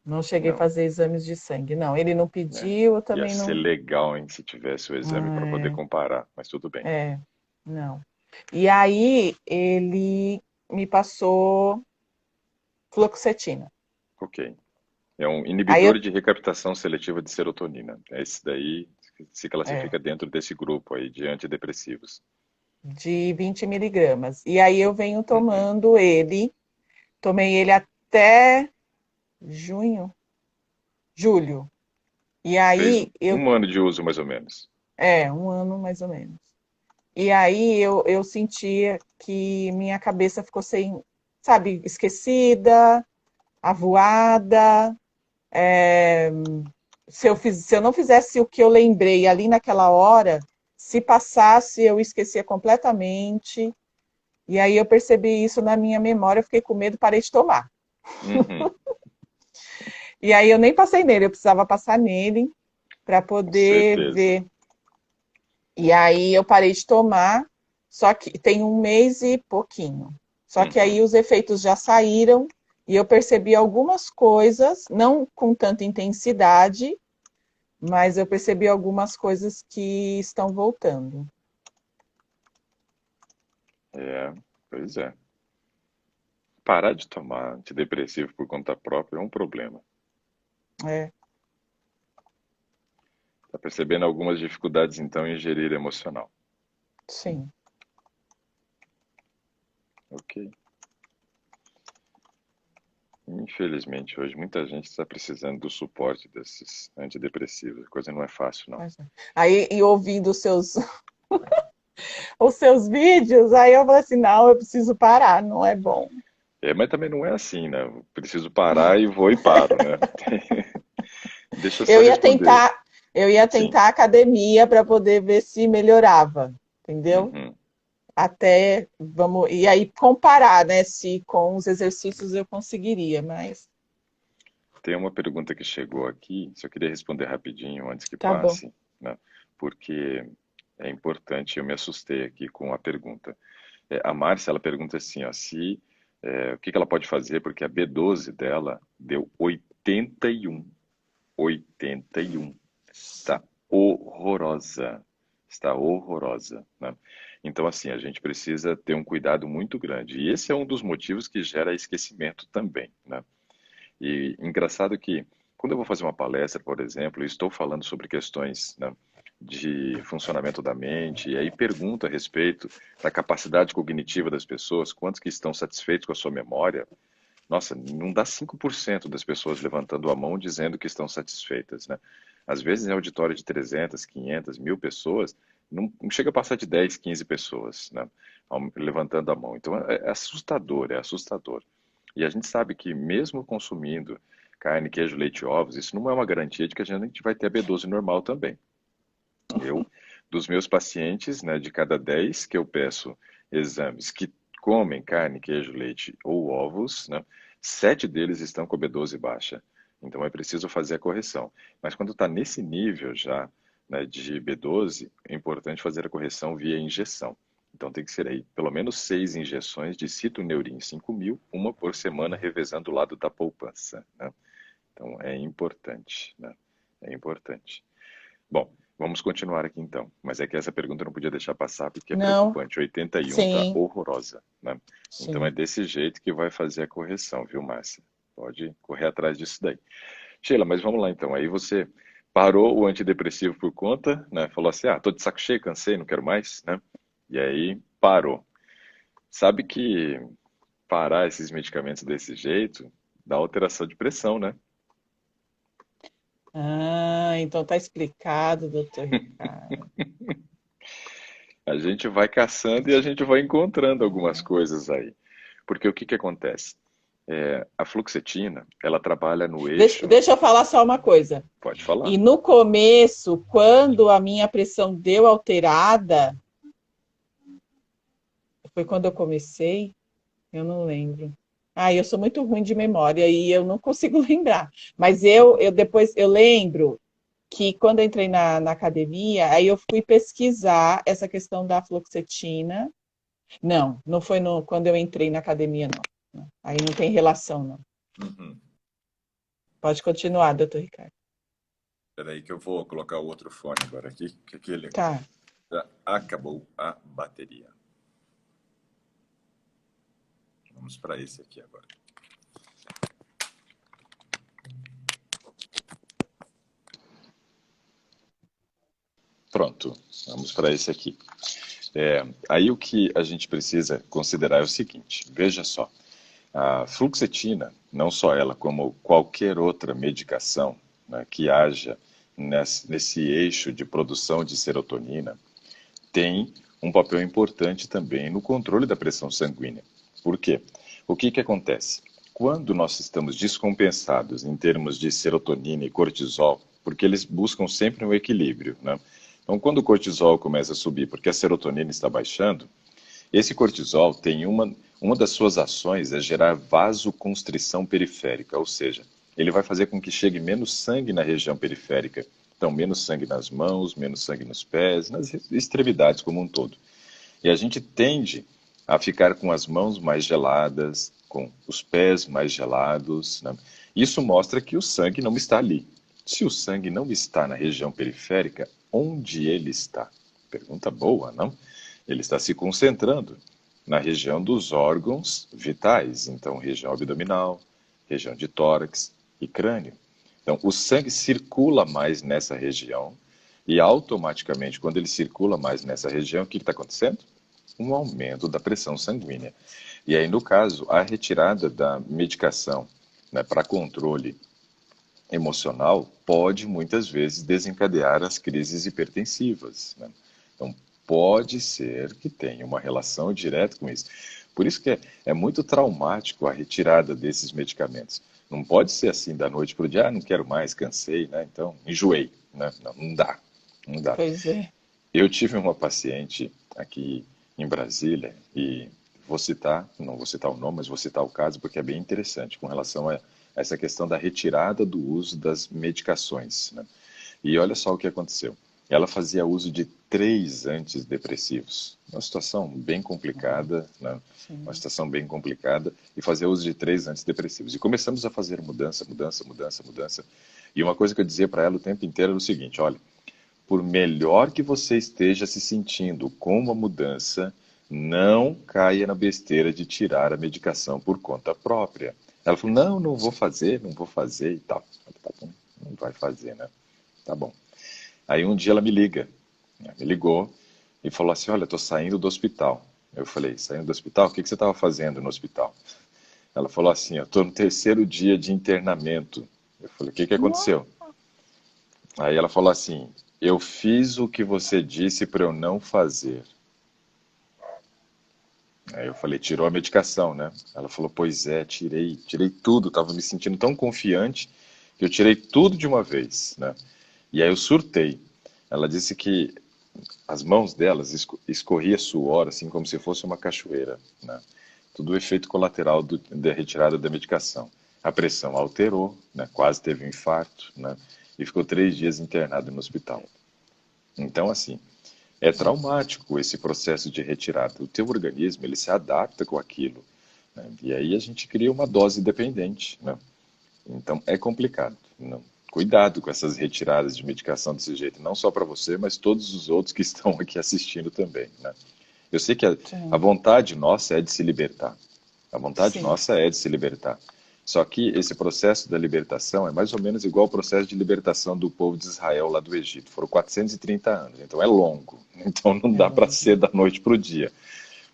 não cheguei a Não, fazer exames de sangue, não. Ele não né? pediu, eu Ia também ser não. legal, hein, se tivesse o exame para poder É, comparar, mas tudo bem. não. E aí ele me passou fluoxetina. Ok. É um Aí inibidor eu, de recaptação seletiva de serotonina. Esse daí se é, classifica dentro desse grupo aí de antidepressivos. de 20 miligramas. E aí eu venho Uhum. tomando ele, tomei ele até junho, julho. E Fez aí um ano de uso mais ou menos. um ano mais ou menos. E aí eu sentia que minha cabeça ficou sem, sabe, esquecida, avoada. É, se eu não fizesse o que eu lembrei ali naquela hora, se passasse, eu esquecia completamente. E aí eu percebi isso na minha memória, eu fiquei com medo, parei de tomar. Uhum. E aí eu nem passei nele, eu precisava passar nele para Com poder certeza. ver. E aí eu parei de tomar, só que tem um mês e pouquinho. Só que aí Uhum. os efeitos já saíram e eu percebi algumas coisas, não com tanta intensidade, mas eu percebi algumas coisas que estão voltando. É, pois é. Parar de tomar antidepressivo por conta própria é um problema. É, Tá percebendo algumas dificuldades então em gerir emocional. sim, Ok. Infelizmente, hoje muita gente está precisando do suporte desses antidepressivos. A coisa não é fácil, não. mas é. Aí, e ouvindo os seus vídeos, aí eu falei assim, não, eu preciso parar, não é bom. É, mas também não é assim, né? Eu preciso parar e vou e paro, né? Deixa eu só Eu ia responder. tentar, eu ia Sim. tentar academia para poder ver se melhorava, entendeu? Uhum. Até vamos e aí comparar, né, se com os exercícios eu conseguiria, mas Tem uma pergunta que chegou aqui, só queria responder rapidinho antes que tá bom. passe, né? Porque é importante, eu me assustei aqui com a pergunta. A Márcia, ela pergunta assim, ó, se, o que que ela pode fazer, porque a B12 dela deu 81. 81. Está horrorosa. Está horrorosa, né? Então, assim, a gente precisa ter um cuidado muito grande. E esse é um dos motivos que gera esquecimento também, né? E engraçado que, quando eu vou fazer uma palestra, por exemplo, e estou falando sobre questões, né, de funcionamento da mente, e aí pergunto a respeito da capacidade cognitiva das pessoas, quantos que estão satisfeitos com a sua memória, nossa, não dá 5% das pessoas levantando a mão dizendo que estão satisfeitas, né? Às vezes, em auditório de 300, 500, 1000 pessoas, não chega a passar de 10, 15 pessoas, né? Levantando a mão. Então, é assustador, é assustador. E a gente sabe que mesmo consumindo carne, queijo, leite e ovos, isso não é uma garantia de que a gente vai ter a B12 normal também. Eu, dos meus pacientes, né, de cada 10 que eu peço exames que comem carne, queijo, leite ou ovos, né, 7 deles estão com B12 baixa. Então é preciso fazer a correção. Mas quando está nesse nível já, né, de B12, é importante fazer a correção via injeção. Então tem que ser aí pelo menos 6 injeções de citoneurin 5000, uma por semana, revezando o lado da poupança, né? Então é importante, né? É importante. Bom, vamos continuar aqui então. Mas é que essa pergunta eu não podia deixar passar porque é Não, preocupante. 81 tá sim, horrorosa, né? Então é sim. desse jeito que vai fazer a correção, viu, Márcia? Pode correr atrás disso daí. Sheila, mas vamos lá então. Aí você parou o antidepressivo por conta, né? Falou assim: ah, tô de saco cheio, cansei, não quero mais, né? E aí parou. Sabe que parar esses medicamentos desse jeito dá alteração de pressão, né? Ah, então tá explicado, doutor Ricardo. A gente vai caçando e a gente vai encontrando algumas coisas aí. Porque o que que acontece? A fluoxetina, ela trabalha no Deixa, eixo. deixa eu falar só uma coisa. Pode falar. E no começo, quando a minha pressão deu alterada, foi quando eu comecei, eu não lembro. Ah, eu sou muito ruim de memória e eu não consigo lembrar. Mas eu depois eu lembro que quando eu entrei na academia, aí eu fui pesquisar essa questão da fluoxetina. Não, não foi quando eu entrei na academia, não. Não. Aí não tem relação, não. Uhum. Pode continuar, doutor Ricardo. Espera aí que eu vou colocar o outro fone agora aqui, que aquele Tá. já acabou a bateria. Vamos para esse aqui agora. Pronto, vamos para esse aqui. Aí o que a gente precisa considerar é o seguinte, veja só, a fluoxetina, não só ela, como qualquer outra medicação, né, que haja nesse eixo de produção de serotonina, tem um papel importante também no controle da pressão sanguínea. Por quê? O que que acontece? Quando nós estamos descompensados em termos de serotonina e cortisol, porque eles buscam sempre um equilíbrio, né? Então, quando o cortisol começa a subir porque a serotonina está baixando, esse cortisol tem uma das suas ações é gerar vasoconstrição periférica, ou seja, ele vai fazer com que chegue menos sangue na região periférica. Então, menos sangue nas mãos, menos sangue nos pés, nas extremidades como um todo. E a gente tende a ficar com as mãos mais geladas, com os pés mais gelados, né? Isso mostra que o sangue não está ali. Se o sangue não está na região periférica, onde ele está? Pergunta boa, não? Ele está se concentrando na região dos órgãos vitais, então região abdominal, região de tórax e crânio. Então, o sangue circula mais nessa região e automaticamente, quando ele circula mais nessa região, o que está acontecendo? Um aumento da pressão sanguínea. E aí, no caso, a retirada da medicação, né, para controle emocional pode muitas vezes desencadear as crises hipertensivas, né? Então, pode ser que tenha uma relação direta com isso. Por isso que é muito traumático a retirada desses medicamentos. Não pode ser assim da noite para o dia, ah, não quero mais, cansei, né? Então, enjoei, né? Não dá, não dá. Pois é. Eu tive uma paciente aqui em Brasília e vou citar, não vou citar o nome, mas vou citar o caso porque é bem interessante com relação a essa questão da retirada do uso das medicações, né? E olha só o que aconteceu. Ela fazia uso de 3 antidepressivos, uma situação bem complicada, né? Uma Sim. situação bem complicada, e fazia uso de 3 antidepressivos. E começamos a fazer mudança, mudança, mudança, mudança. E uma coisa que eu dizia para ela o tempo inteiro era o seguinte: olha, por melhor que você esteja se sentindo com uma mudança, não caia na besteira de tirar a medicação por conta própria. Ela falou, não, não vou fazer, não vou fazer e tal. Eu falei, tá bom, não vai fazer, né? Tá bom. Aí um dia ela me liga, né? Me ligou e falou assim, olha, eu tô saindo do hospital. Eu falei, saindo do hospital? O que que você estava fazendo no hospital? Ela falou assim, eu tô no terceiro dia de internamento. Eu falei, o que que Nossa, aconteceu? Aí ela falou assim, eu fiz o que você disse para eu não fazer. Aí eu falei, tirou a medicação, né? Ela falou, pois é, tirei tudo, tava me sentindo tão confiante que eu tirei tudo de uma vez, né? E aí eu surtei. Ela disse que as mãos delas escorria suor, assim como se fosse uma cachoeira, né? Tudo efeito colateral da retirada da medicação. A pressão alterou, né? Quase teve um infarto, né? E ficou 3 dias internado no hospital. Então, assim, é traumático esse processo de retirada. O teu organismo, ele se adapta com aquilo, né? E aí a gente cria uma dose dependente, né? Então, é complicado. Não. Cuidado com essas retiradas de medicação desse jeito, não só para você, mas todos os outros que estão aqui assistindo também, né? Eu sei que a sim, vontade nossa é de se libertar. A vontade sim. nossa é de se libertar. Só que esse processo da libertação é mais ou menos igual ao processo de libertação do povo de Israel lá do Egito. Foram 430 anos, então é longo. Então não É dá para longo. ser da noite para o dia,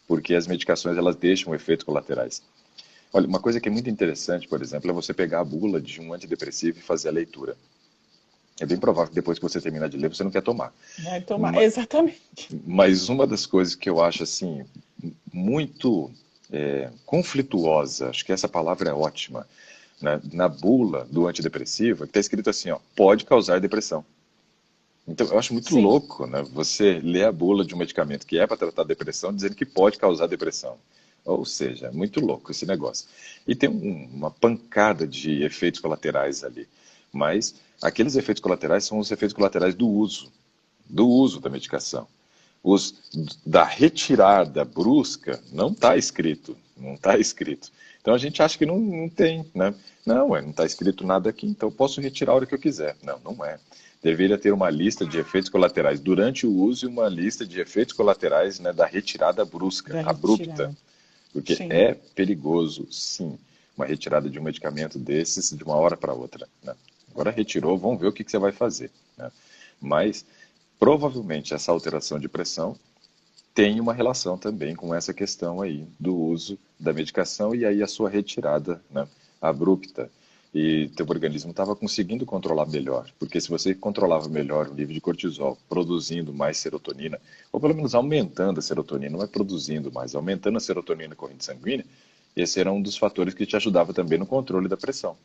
porque as medicações elas deixam efeitos colaterais. Olha, uma coisa que é muito interessante, por exemplo, é você pegar a bula de um antidepressivo e fazer a leitura. É bem provável que depois que você terminar de ler, você não quer tomar. Vai tomar. Ma- Exatamente. Mas uma das coisas que eu acho assim muito conflituosa, acho que essa palavra é ótima, né? Na bula do antidepressivo, está escrito assim, ó, pode causar depressão. Então, eu acho muito Sim, louco, né? Você ler a bula de um medicamento que é para tratar depressão, dizendo que pode causar depressão. Ou seja, é muito louco esse negócio. E tem uma pancada de efeitos colaterais ali. Mas aqueles efeitos colaterais são os efeitos colaterais do uso da medicação. Os da retirada brusca não está escrito, não está escrito. Então a gente acha que não tem, né? Não, não está escrito nada aqui, então eu posso retirar a hora que eu quiser. Não, não é. Deveria ter uma lista de efeitos colaterais durante o uso e uma lista de efeitos colaterais, né, da retirada brusca, da abrupta, retirada. porque Sim. é perigoso, sim, uma retirada de um medicamento desses de uma hora para outra, né? Agora retirou, vamos ver o que que você vai fazer, né? Mas provavelmente essa alteração de pressão tem uma relação também com essa questão aí do uso da medicação e aí a sua retirada, né, abrupta. E teu organismo estava conseguindo controlar melhor, porque se você controlava melhor o nível de cortisol, produzindo mais serotonina, ou pelo menos aumentando a serotonina, não é produzindo mais, aumentando a serotonina na corrente sanguínea, esse era um dos fatores que te ajudava também no controle da pressão,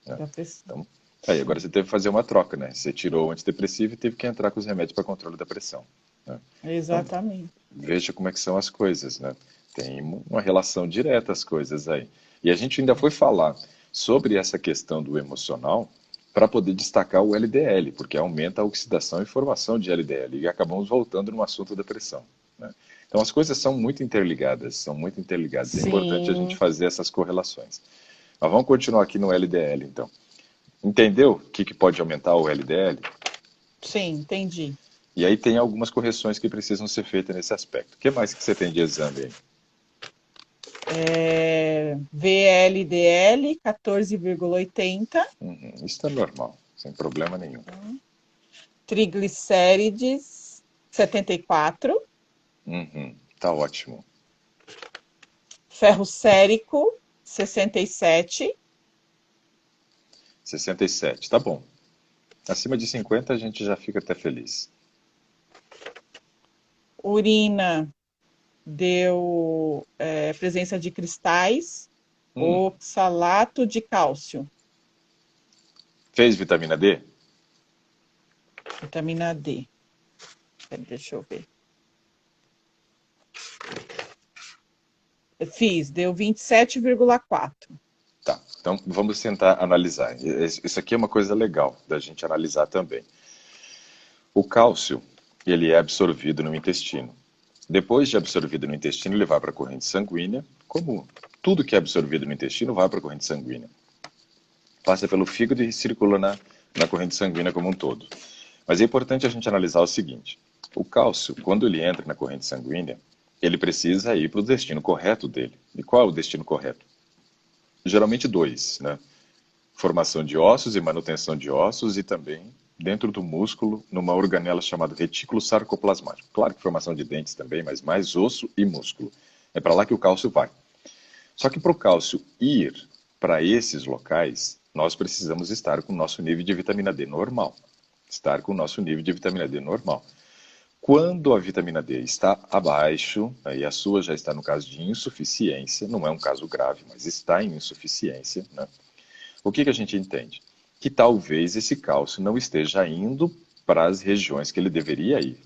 né? Da pressão. Então, aí agora você teve que fazer uma troca, né? Você tirou o antidepressivo e teve que entrar com os remédios para controle da pressão, né? Então, Exatamente. veja como é que são as coisas, né? Tem uma relação direta as coisas aí. E a gente ainda foi falar sobre essa questão do emocional para poder destacar o LDL, porque aumenta a oxidação e formação de LDL. E acabamos voltando no assunto da pressão, né? Então as coisas são muito interligadas, são muito interligadas. É importante a gente Sim, fazer essas correlações. Mas vamos continuar aqui no LDL, então. Entendeu o que pode aumentar o LDL? sim, entendi. E aí tem algumas correções que precisam ser feitas nesse aspecto. O que mais que você tem de exame aí? VLDL 14,80, Isso está normal, sem problema nenhum. triglicérides 74, Tá ótimo. ferro sérico 67, 67, tá bom. Acima de 50 a gente já fica até feliz. urina deu presença de cristais, Hum, oxalato de cálcio, fez vitamina D? vitamina D. Deixa eu ver. Fiz, deu 27,4. Tá, então vamos tentar analisar. Isso aqui é uma coisa legal da gente analisar também. O cálcio, ele é absorvido no intestino. Depois de absorvido no intestino, ele vai para a corrente sanguínea, como tudo que é absorvido no intestino vai para a corrente sanguínea. Passa pelo fígado e circula na corrente sanguínea como um todo. Mas é importante a gente analisar o seguinte: o cálcio, quando ele entra na corrente sanguínea, ele precisa ir para o destino correto dele. E qual é o destino correto? geralmente dois, né? Formação de ossos e manutenção de ossos e também dentro do músculo, numa organela chamada retículo sarcoplasmático. Claro que formação de dentes também, mas mais osso e músculo. É para lá que o cálcio vai. Só que para o cálcio ir para esses locais, nós precisamos estar com o nosso nível de vitamina D normal. Estar com o nosso nível de vitamina D normal. Quando a vitamina D está abaixo, aí a sua já está no caso de insuficiência, não é um caso grave, mas está em insuficiência, né? O que a gente entende? Que talvez esse cálcio não esteja indo para as regiões que ele deveria ir.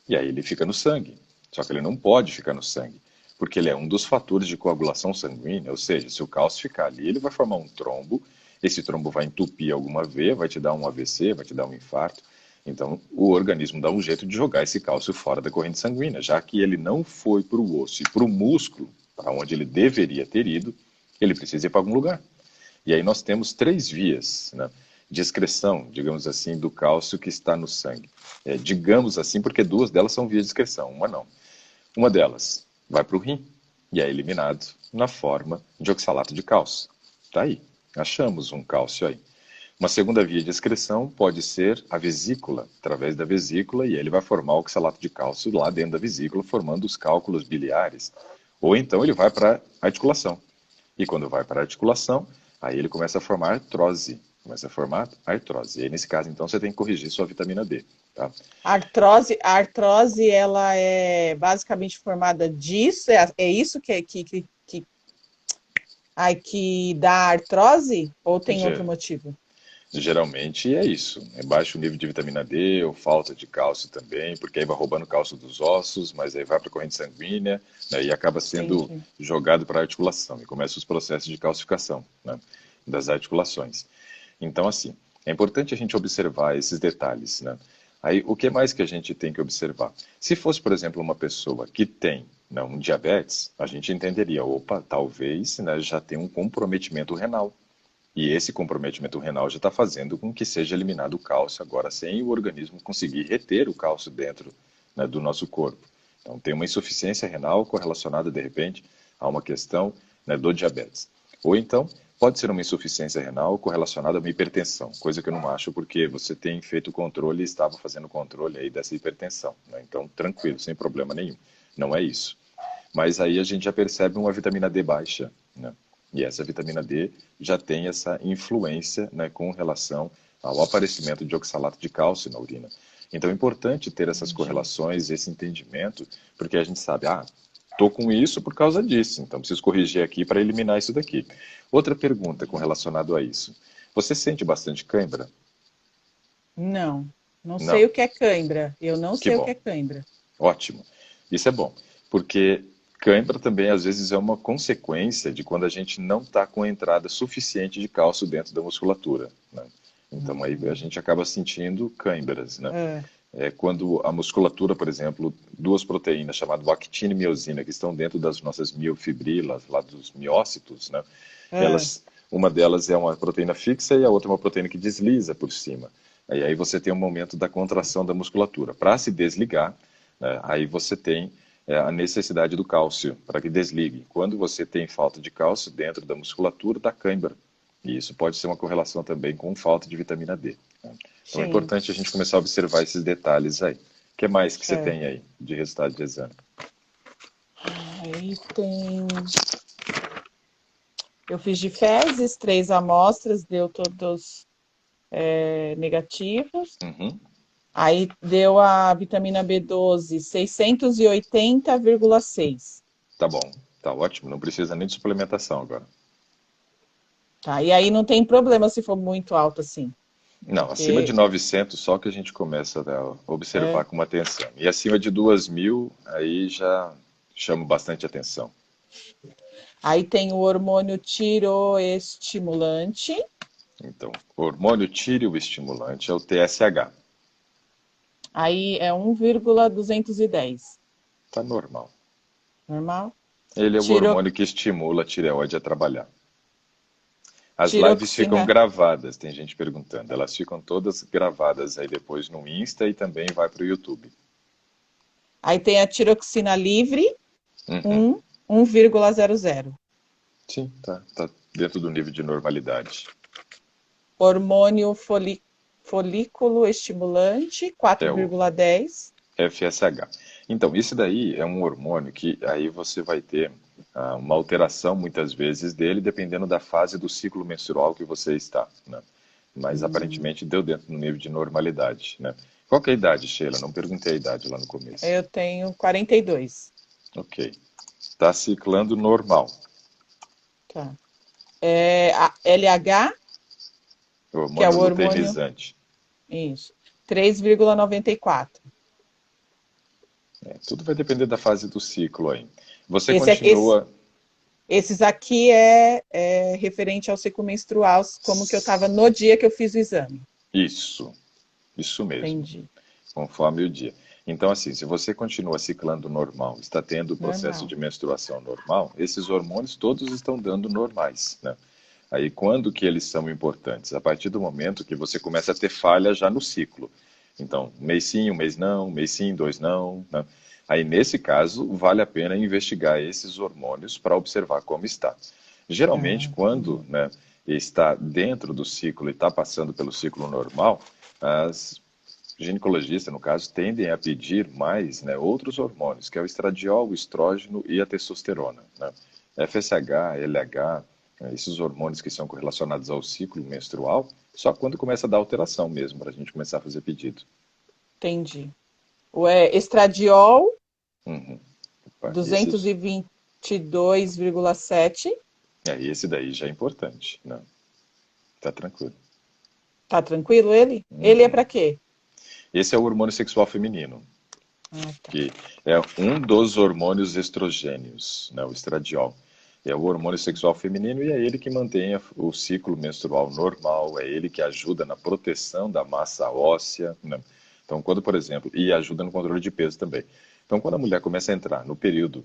E aí ele fica no sangue. Só que ele não pode ficar no sangue, porque ele é um dos fatores de coagulação sanguínea, ou seja, se o cálcio ficar ali, ele vai formar um trombo, esse trombo vai entupir alguma veia, vai te dar um AVC, vai te dar um infarto. Então, o organismo dá um jeito de jogar esse cálcio fora da corrente sanguínea, já que ele não foi para o osso e para o músculo, para onde ele deveria ter ido, ele precisa ir para algum lugar. E aí nós temos três vias, né, de excreção, digamos assim, do cálcio que está no sangue. Digamos assim, porque duas delas são vias de excreção, uma não. Uma delas vai para o rim e é eliminado na forma de oxalato de cálcio. Está aí, achamos um cálcio aí. Uma segunda via de excreção pode ser a vesícula, através da vesícula, e ele vai formar o oxalato de cálcio lá dentro da vesícula, formando os cálculos biliares. Ou então ele vai para a articulação. E quando vai para a articulação, aí ele começa a formar artrose. Começa a formar artrose. E aí, nesse caso, então, você tem que corrigir sua vitamina D. Tá? A artrose, ela é basicamente formada disso? É isso que dá artrose? Ou tem outro motivo? Geralmente é isso. É baixo nível de vitamina D ou falta de cálcio também, porque aí vai roubando cálcio dos ossos, mas aí vai para a corrente sanguínea, né, e acaba sendo Entendi. jogado para a articulação. E começam os processos de calcificação, né, das articulações. Então, assim, é importante a gente observar esses detalhes, né? Aí, o que mais que a gente tem que observar? Se fosse, por exemplo, uma pessoa que tem, né, um diabetes, a gente entenderia, opa, talvez, né, já tem um comprometimento renal. E esse comprometimento renal já está fazendo com que seja eliminado o cálcio agora, sem o organismo conseguir reter o cálcio dentro, né, do nosso corpo. Então, tem uma insuficiência renal correlacionada, de repente, a uma questão, né, do diabetes. Ou então, pode ser uma insuficiência renal correlacionada a uma hipertensão, coisa que eu não acho, porque você tem feito o controle e estava fazendo o controle aí dessa hipertensão, né? Então, tranquilo, sem problema nenhum. Não é isso. Mas aí a gente já percebe uma vitamina D baixa, né? E essa vitamina D já tem essa influência, né, com relação ao aparecimento de oxalato de cálcio na urina. Então é importante ter essas Entendi. correlações, esse entendimento, porque a gente sabe, tô com isso por causa disso, então preciso corrigir aqui para eliminar isso daqui. Outra pergunta com relacionado a isso. Você sente bastante cãibra? Não, não sei Não. o que é cãibra. Eu não Que sei o que bom. é cãibra. Ótimo. Isso é bom, porque cãibra também às vezes é uma consequência de quando a gente não está com a entrada suficiente de cálcio dentro da musculatura, né? Então aí a gente acaba sentindo cãibras, né? Ah, É quando a musculatura, por exemplo, duas proteínas chamadas actina e miosina, que estão dentro das nossas miofibrilas, lá dos miócitos, né? ah, Elas, uma delas é uma proteína fixa e a outra é uma proteína que desliza por cima. E aí você tem um momento da contração da musculatura. Para se desligar, né, aí você tem a necessidade do cálcio para que desligue. Quando você tem falta de cálcio dentro da musculatura, dá cãibra. E isso pode ser uma correlação também com falta de vitamina D, né? Então é sim. importante a gente começar a observar esses detalhes aí. O que mais que você É. tem aí de resultado de exame? Aí tem. Eu fiz de fezes, 3 amostras, deu todos negativos. Uhum. Aí deu a vitamina B12, 680,6. Tá bom, tá ótimo. Não precisa nem de suplementação agora. Tá? E aí não tem problema se for muito alto assim. Não, acima de Porque 900 só que a gente começa a observar é, com uma atenção. E acima de 2.000, aí já chama bastante atenção. aí tem o hormônio tiroestimulante. Então, hormônio tireoestimulante é o TSH. Aí é 1,210. Tá normal. Normal? Ele é o Tiro, hormônio que estimula a tireoide a trabalhar. As lives ficam tiroxina. gravadas, tem gente perguntando. Elas ficam todas gravadas aí depois no Insta e também vai para o YouTube. Aí tem a tiroxina livre, Uhum. 1,00. Sim, tá dentro do nível de normalidade? Hormônio folículo estimulante, É o 4,10. FSH. Então, esse daí é um hormônio que aí você vai ter uma alteração muitas vezes dele, dependendo da fase do ciclo menstrual que você está, né? Mas aparentemente deu dentro do nível de normalidade, né? Qual que é a idade, Sheila? Não perguntei a idade lá no começo. Eu tenho 42. Ok. Está ciclando normal. Tá. A LH, O que é o hormônio hormônio, luteinizante. isso, 3,94. Tudo vai depender da fase do ciclo aí. Você Esse, esse, continua. esses aqui é referente ao ciclo menstrual, como que eu estava no dia que eu fiz o exame. Isso, isso mesmo, Entendi. conforme o dia. Então, assim, se você continua ciclando normal, está tendo o processo Normal. de menstruação normal, esses hormônios todos estão dando normais, né? Aí, quando que eles são importantes? A partir do momento que você começa a ter falha já no ciclo. Então, um mês sim, um mês sim, dois não, né? Aí, nesse caso, vale a pena investigar esses hormônios para observar como está. Geralmente, Ah, quando, né, está dentro do ciclo e está passando pelo ciclo normal, as ginecologistas, no caso, tendem a pedir mais, né, outros hormônios, que é o estradiol, o estrógeno e a testosterona, né? FSH, LH, esses hormônios que são correlacionados ao ciclo menstrual, só quando começa a dar alteração mesmo, para a gente começar a fazer pedido. entendi. O estradiol, Uhum. Opa, esses, 222,7. esse daí já é importante, né? Tá tranquilo. Tá tranquilo ele? Ele é Uhum. para quê? Esse é o hormônio sexual feminino, Ah, tá. que é um dos hormônios estrogênios, né, o estradiol. É o hormônio sexual feminino e é ele que mantém o ciclo menstrual normal, é ele que ajuda na proteção da massa óssea, né? Então, quando, por exemplo, e ajuda no controle de peso também. Então, quando a mulher começa a entrar no período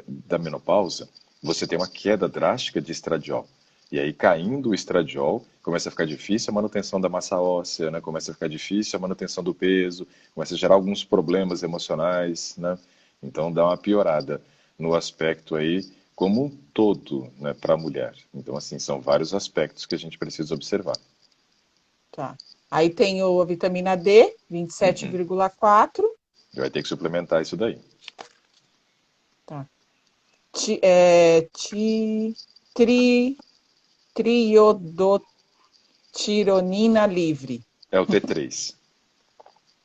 da menopausa, você tem uma queda drástica de estradiol. E aí, caindo o estradiol, começa a ficar difícil a manutenção da massa óssea, né? Começa a ficar difícil a manutenção do peso, começa a gerar alguns problemas emocionais, né? Então, dá uma piorada no aspecto aí como um todo, né, para a mulher. Então, assim, são vários aspectos que a gente precisa observar. Tá. Aí tem a vitamina D, Uhum. 27,4. Vai ter que suplementar isso daí. Tá. Ti, é, ti, tri, triodotironina livre. É o T3.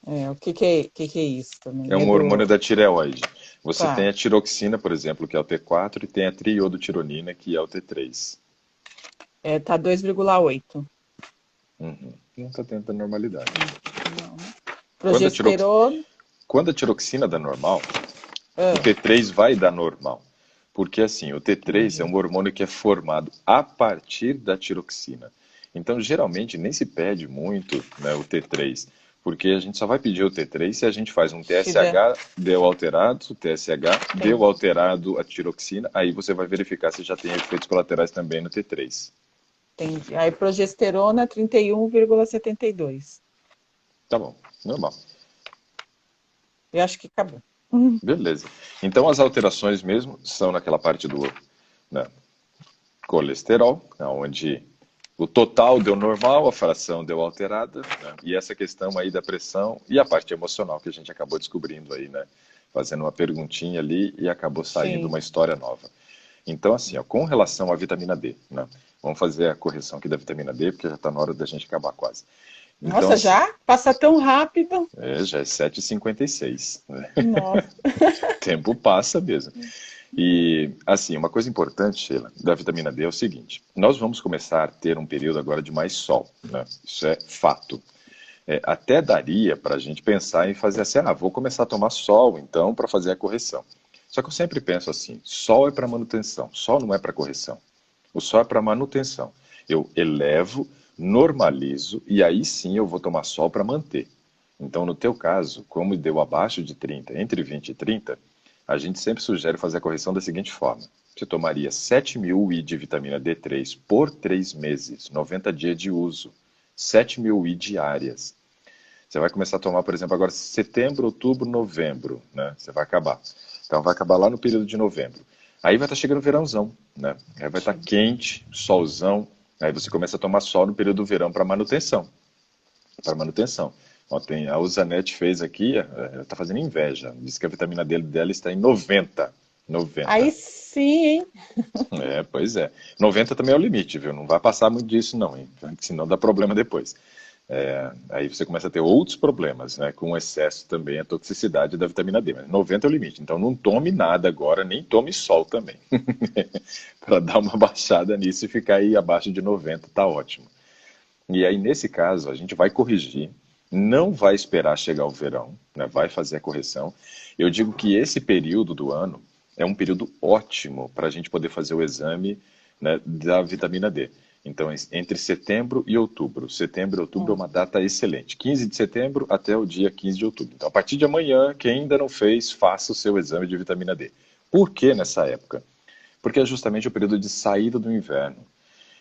O que que é isso É também? É um hormônio do. da tireoide. Você tem Tá. a tiroxina, por exemplo, que é o T4, e tem a triodotironina, que é o T3. Tá 2,8. Uhum. Não está dentro da normalidade. Não, né? Quando a, Progesterona. Quando a tiroxina dá normal, o Ah, T3 vai dar normal. Porque assim, o T3 é entendi. um hormônio que é formado a partir da tiroxina. Então, geralmente, nem se pede muito, né, o T3, porque a gente só vai pedir o T3 se a gente faz um Se der. TSH, deu alterado, o TSH, deu Entendi. alterado a tiroxina, aí você vai verificar se já tem efeitos colaterais também no T3. Entendi. Aí progesterona 31,72. Tá bom, normal. Eu acho que acabou. Beleza. Então, as alterações mesmo são naquela parte do, né, colesterol, onde o total deu normal, a fração deu alterada, né? E essa questão aí da pressão e a parte emocional que a gente acabou descobrindo aí, né? Fazendo uma perguntinha ali e acabou saindo Sim. uma história nova. Então, assim, ó, com relação à vitamina D, né? Vamos fazer a correção aqui da vitamina D, porque já está na hora da gente acabar quase. Então, Nossa, assim, já? Passa tão rápido. já é 7h56, né? Nossa. O tempo passa mesmo. E, assim, uma coisa importante, Sheila, da vitamina D é o seguinte: nós vamos começar a ter um período agora de mais sol, né? Isso é fato. Até daria para a gente pensar em fazer assim, vou começar a tomar sol, então, para fazer a correção. Só que eu sempre penso assim: sol é para manutenção, sol não é para correção. O sol é para manutenção. Eu elevo, normalizo e aí sim eu vou tomar sol para manter. Então, no teu caso, como deu abaixo de 30, entre 20 e 30, a gente sempre sugere fazer a correção da seguinte forma: você tomaria 7.000 UI de vitamina D3 por 3 meses, 90 dias de uso, 7.000 UI diárias. Você vai começar a tomar, por exemplo, agora setembro, outubro, novembro, né? Você vai acabar. Então vai acabar lá no período de novembro. Aí vai estar chegando o verãozão, né? Aí vai estar quente, solzão, aí você começa a tomar sol no período do verão para manutenção. Para manutenção. Ontem a Usanete fez aqui, está fazendo inveja. Diz que a vitamina D dela está em 90. Aí 90. sim, hein? É, pois é. 90 também é o limite, viu? Não vai passar muito disso, não, hein? Senão dá problema depois. Aí você começa a ter outros problemas, né? Com o excesso também, a toxicidade da vitamina D. Mas 90 é o limite. Então não tome nada agora, nem tome sol também. Para dar uma baixada nisso e ficar aí abaixo de 90, tá ótimo. E aí, nesse caso, a gente vai corrigir, não vai esperar chegar o verão, né? Vai fazer a correção. Eu digo que esse período do ano é um período ótimo para a gente poder fazer o exame, né, da vitamina D. Então, entre setembro e outubro. Setembro e outubro é Hum. uma data excelente. 15 de setembro até o dia 15 de outubro. Então, a partir de amanhã, quem ainda não fez, faça o seu exame de vitamina D. Por que nessa época? Porque é justamente o período de saída do inverno.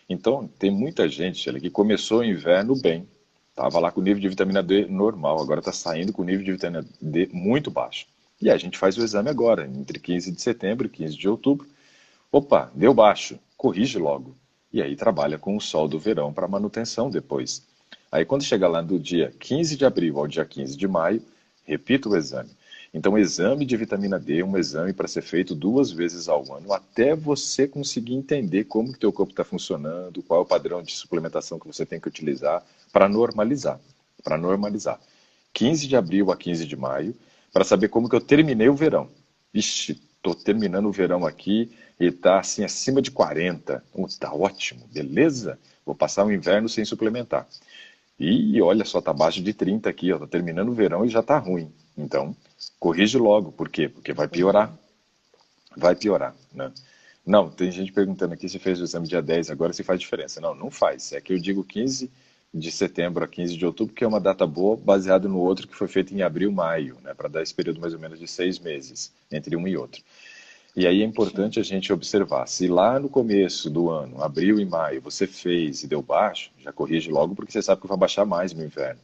Então, tem muita gente, Sheila, que começou o inverno bem. Estava lá com o nível de vitamina D normal, agora está saindo com o nível de vitamina D muito baixo. E a gente faz o exame agora, entre 15 de setembro e 15 de outubro. Opa, deu baixo, corrige logo. E aí trabalha com o sol do verão para manutenção depois. Aí quando chegar lá do dia 15 de abril ao dia 15 de maio, repita o exame. Então, o exame de vitamina D é um exame para ser feito 2 vezes ao ano, até você conseguir entender como que teu corpo está funcionando, qual é o padrão de suplementação que você tem que utilizar para normalizar. Para normalizar. 15 de abril a 15 de maio, para saber como que eu terminei o verão. Ixi, estou terminando o verão aqui e está assim acima de 40. Tá ótimo, beleza? Vou passar o inverno sem suplementar. E olha só, tá abaixo de 30 aqui, ó, tá terminando o verão e já tá ruim. Então, corrige logo. Por quê? Porque vai piorar. Vai piorar, né? Não, tem gente perguntando aqui se fez o exame dia 10 agora, se faz diferença. Não, não faz. É que eu digo 15 de setembro a 15 de outubro, que é uma data boa, baseado no outro que foi feito em abril, maio, né? Para dar esse período mais ou menos de 6 meses entre um e outro. E aí é importante a gente observar, se lá no começo do ano, abril e maio, você fez e deu baixo, já corrige logo, porque você sabe que vai baixar mais no inverno.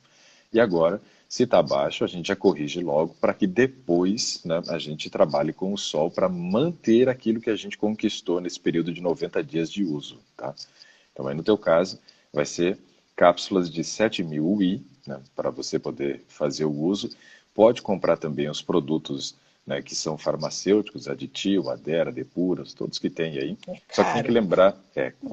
E agora, se está baixo, a gente já corrige logo para que depois, né, a gente trabalhe com o sol para manter aquilo que a gente conquistou nesse período de 90 dias de uso, tá? Então aí no teu caso, vai ser cápsulas de 7.000 UI, né, para você poder fazer o uso. Pode comprar também os produtos, né, que são farmacêuticos, Aditil, Adera, Depuras, todos que tem aí. É Só que tem que caro. lembrar,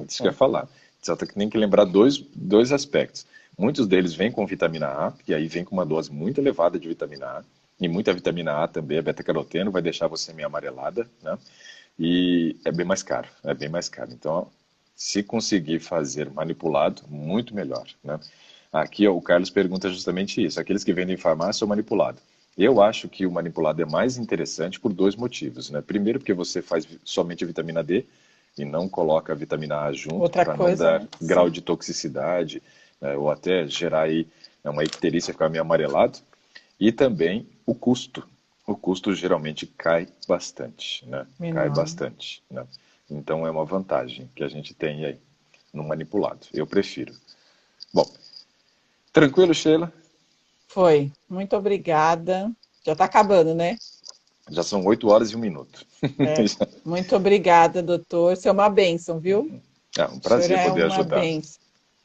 isso que eu ia falar, só tem que lembrar dois aspectos. Muitos deles vêm com vitamina A, e aí vem com uma dose muito elevada de vitamina A, e muita vitamina A também, a beta-caroteno, vai deixar você meio amarelada, né? E é bem mais caro, é bem mais caro. Então, se conseguir fazer manipulado, muito melhor, né? Aqui ó, o Carlos pergunta justamente isso, aqueles que vendem em farmácia ou manipulado. Eu acho que o manipulado é mais interessante por dois motivos, né? Primeiro, porque você faz somente a vitamina D e não coloca a vitamina A junto, Outra para não coisa, dar né? grau Sim. de toxicidade, né? Ou até gerar aí, né, uma icterícia, ficar meio amarelado. E também o custo. O custo geralmente cai bastante, né? Cai Menor. bastante, né? Então é uma vantagem que a gente tem aí no manipulado. Eu prefiro. Bom, tranquilo, Sheila? Foi. Muito obrigada. Já está acabando, né? Já são 8 horas e 1 minuto. É. Muito obrigada, doutor. Você é uma bênção, viu? É um O senhor prazer é poder uma ajudar. bênção.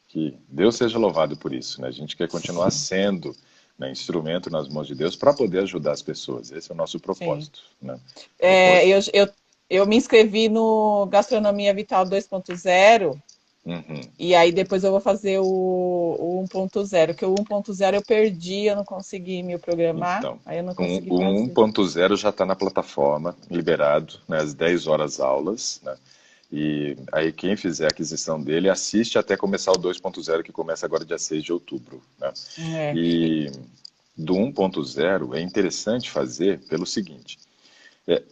Que Deus seja louvado por isso, né? A gente quer continuar sendo, né, instrumento nas mãos de Deus para poder ajudar as pessoas. Esse é o nosso Sim. propósito, né? É, Propósito. eu me inscrevi no Gastronomia Vital 2.0 Uhum. e aí depois eu vou fazer o 1.0, que o 1.0 eu perdi, eu não consegui me programar, Então, aí eu não consegui o fazer. 1.0 já está na plataforma, liberado, né, às 10 horas aulas, né? E aí quem fizer a aquisição dele assiste até começar o 2.0, que começa agora dia 6 de outubro, né? É. E do 1.0 é interessante fazer pelo seguinte,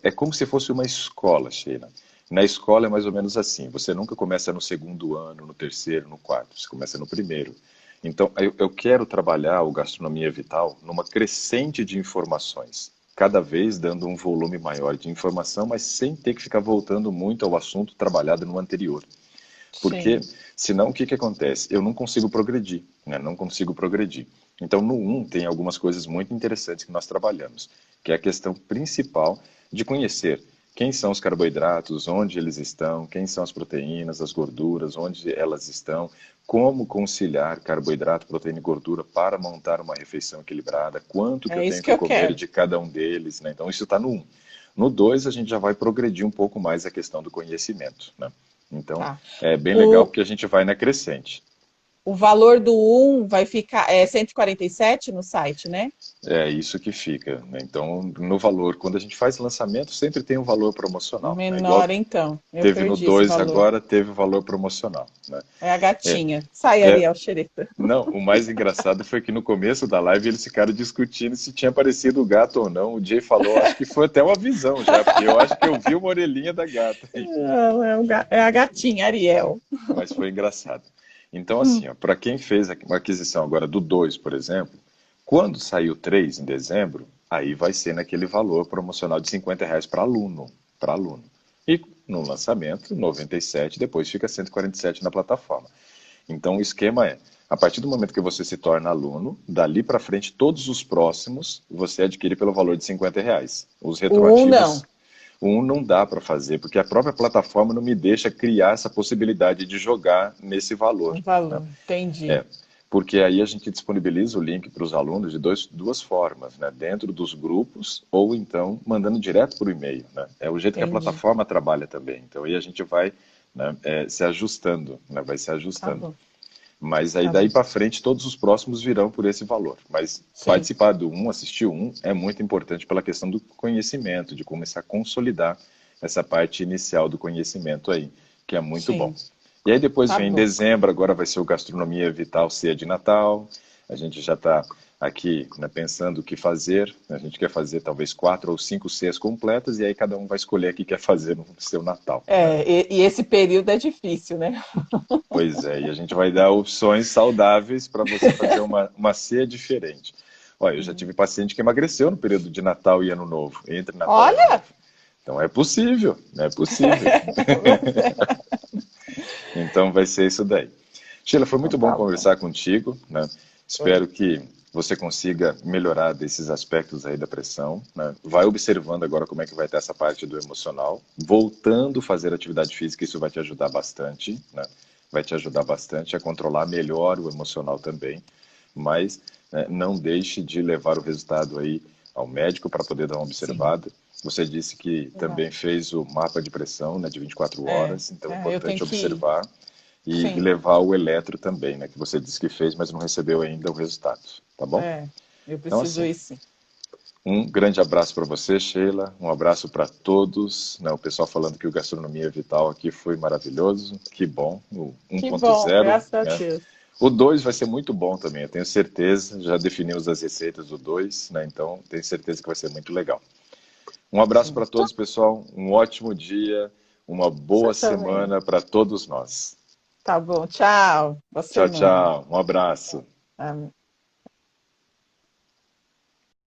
é como se fosse uma escola, Sheila. Na escola é mais ou menos assim, você nunca começa no segundo ano, no terceiro, no quarto, você começa no primeiro. Então, eu quero trabalhar o Gastronomia Vital numa crescente de informações, cada vez dando um volume maior de informação, mas sem ter que ficar voltando muito ao assunto trabalhado no anterior. Porque, Sim. senão, o que que acontece? Eu não consigo progredir, né? Não consigo progredir. Então, no um tem algumas coisas muito interessantes que nós trabalhamos, que é a questão principal de conhecer quem são os carboidratos, onde eles estão, quem são as proteínas, as gorduras, onde elas estão, como conciliar carboidrato, proteína e gordura para montar uma refeição equilibrada, quanto que eu É tenho isso que que eu comer quero. de cada um deles, né? Então isso está no 1. No 2 a gente já vai progredir um pouco mais a questão do conhecimento, né? Então Tá. é bem legal O, porque a gente vai na crescente. o valor do um vai ficar 147 no site, né? É isso que fica, né? Então, no valor, quando a gente faz lançamento, sempre tem um valor promocional, né? Igual Menor, então. Eu teve no perdi esse 2 valor. agora, teve o valor promocional, né? É a É, gatinha. Sai, é, Ariel Xereta. não, o mais engraçado foi que no começo da live eles ficaram discutindo se tinha aparecido o gato ou não. O Jay falou, acho que foi até uma visão já, porque eu acho que eu vi uma orelhinha da gata aí. Não, é a gatinha, Ariel. Mas foi engraçado. Então, Hum. assim, para quem fez uma aquisição agora do 2, por exemplo, quando sair o 3 em dezembro, aí vai ser naquele valor promocional de R$ 50 para aluno, para aluno. E no lançamento, 97, depois fica 147 na plataforma. Então, o esquema é, a partir do momento que você se torna aluno, dali para frente, todos os próximos, você adquire pelo valor de R$ 50. Os O um não. retroativos, um não dá para fazer, porque a própria plataforma não me deixa criar essa possibilidade de jogar nesse valor, Um né? valor. Entendi. É, porque aí a gente disponibiliza o link para os alunos de duas formas, né? Dentro dos grupos ou então mandando direto por e-mail, né? É o jeito que a Entendi. plataforma trabalha também. Então aí a gente vai, né, se ajustando, né? Vai se Tá ajustando. bom. Mas aí Tá daí bom. para frente todos os próximos virão por esse valor. Mas Sim. participar do um, assistir o um, é muito importante pela questão do conhecimento, de começar a consolidar essa parte inicial do conhecimento aí, que é muito bom. Sim. E aí depois Tá vem em bom. dezembro, agora vai ser o Gastronomia Vital Ceia de Natal. A gente já está aqui, né, pensando o que fazer. A gente quer fazer talvez 4 ou 5 ceias completas e aí cada um vai escolher o que quer fazer no seu Natal, né? E esse período é difícil, né? Pois é, e a gente vai dar opções saudáveis para você fazer uma ceia diferente. Olha, eu já tive paciente que emagreceu no período de Natal e Ano Novo, entre Natal e Ano Olha! Novo. Então é possível, é possível. Então vai ser isso daí. Sheila, foi Então muito bom tá bom. conversar contigo, né? Foi. Espero que você consiga melhorar desses aspectos aí da pressão, né? Vai observando agora como é que vai ter essa parte do emocional, voltando a fazer atividade física, isso vai te ajudar bastante, né? Vai te ajudar bastante a controlar melhor o emocional também, mas né, não deixe de levar o resultado aí ao médico para poder dar uma Sim. observada. Você disse que Legal. também fez o mapa de pressão, né, de 24 É. horas, então é Eu tenho importante que ir. observar e Sim. levar o eletro também, né, que você disse que fez, mas não recebeu ainda o resultado, tá bom? Eu Então, preciso assim, ir sim. um grande abraço para você, Sheila, um abraço para todos, né, o pessoal falando que o Gastronomia Vital aqui foi maravilhoso, que bom, o Que bom, 1.0, graças a né? Deus. O 2 vai ser muito bom também, eu tenho certeza, já definimos as receitas do 2, né, então tenho certeza que vai ser muito legal. Um abraço Sim. para todos, pessoal, um ótimo dia, uma Você boa também. semana para todos nós. Tá bom. Tchau. Boa Tchau, semana. tchau, um abraço. Amém.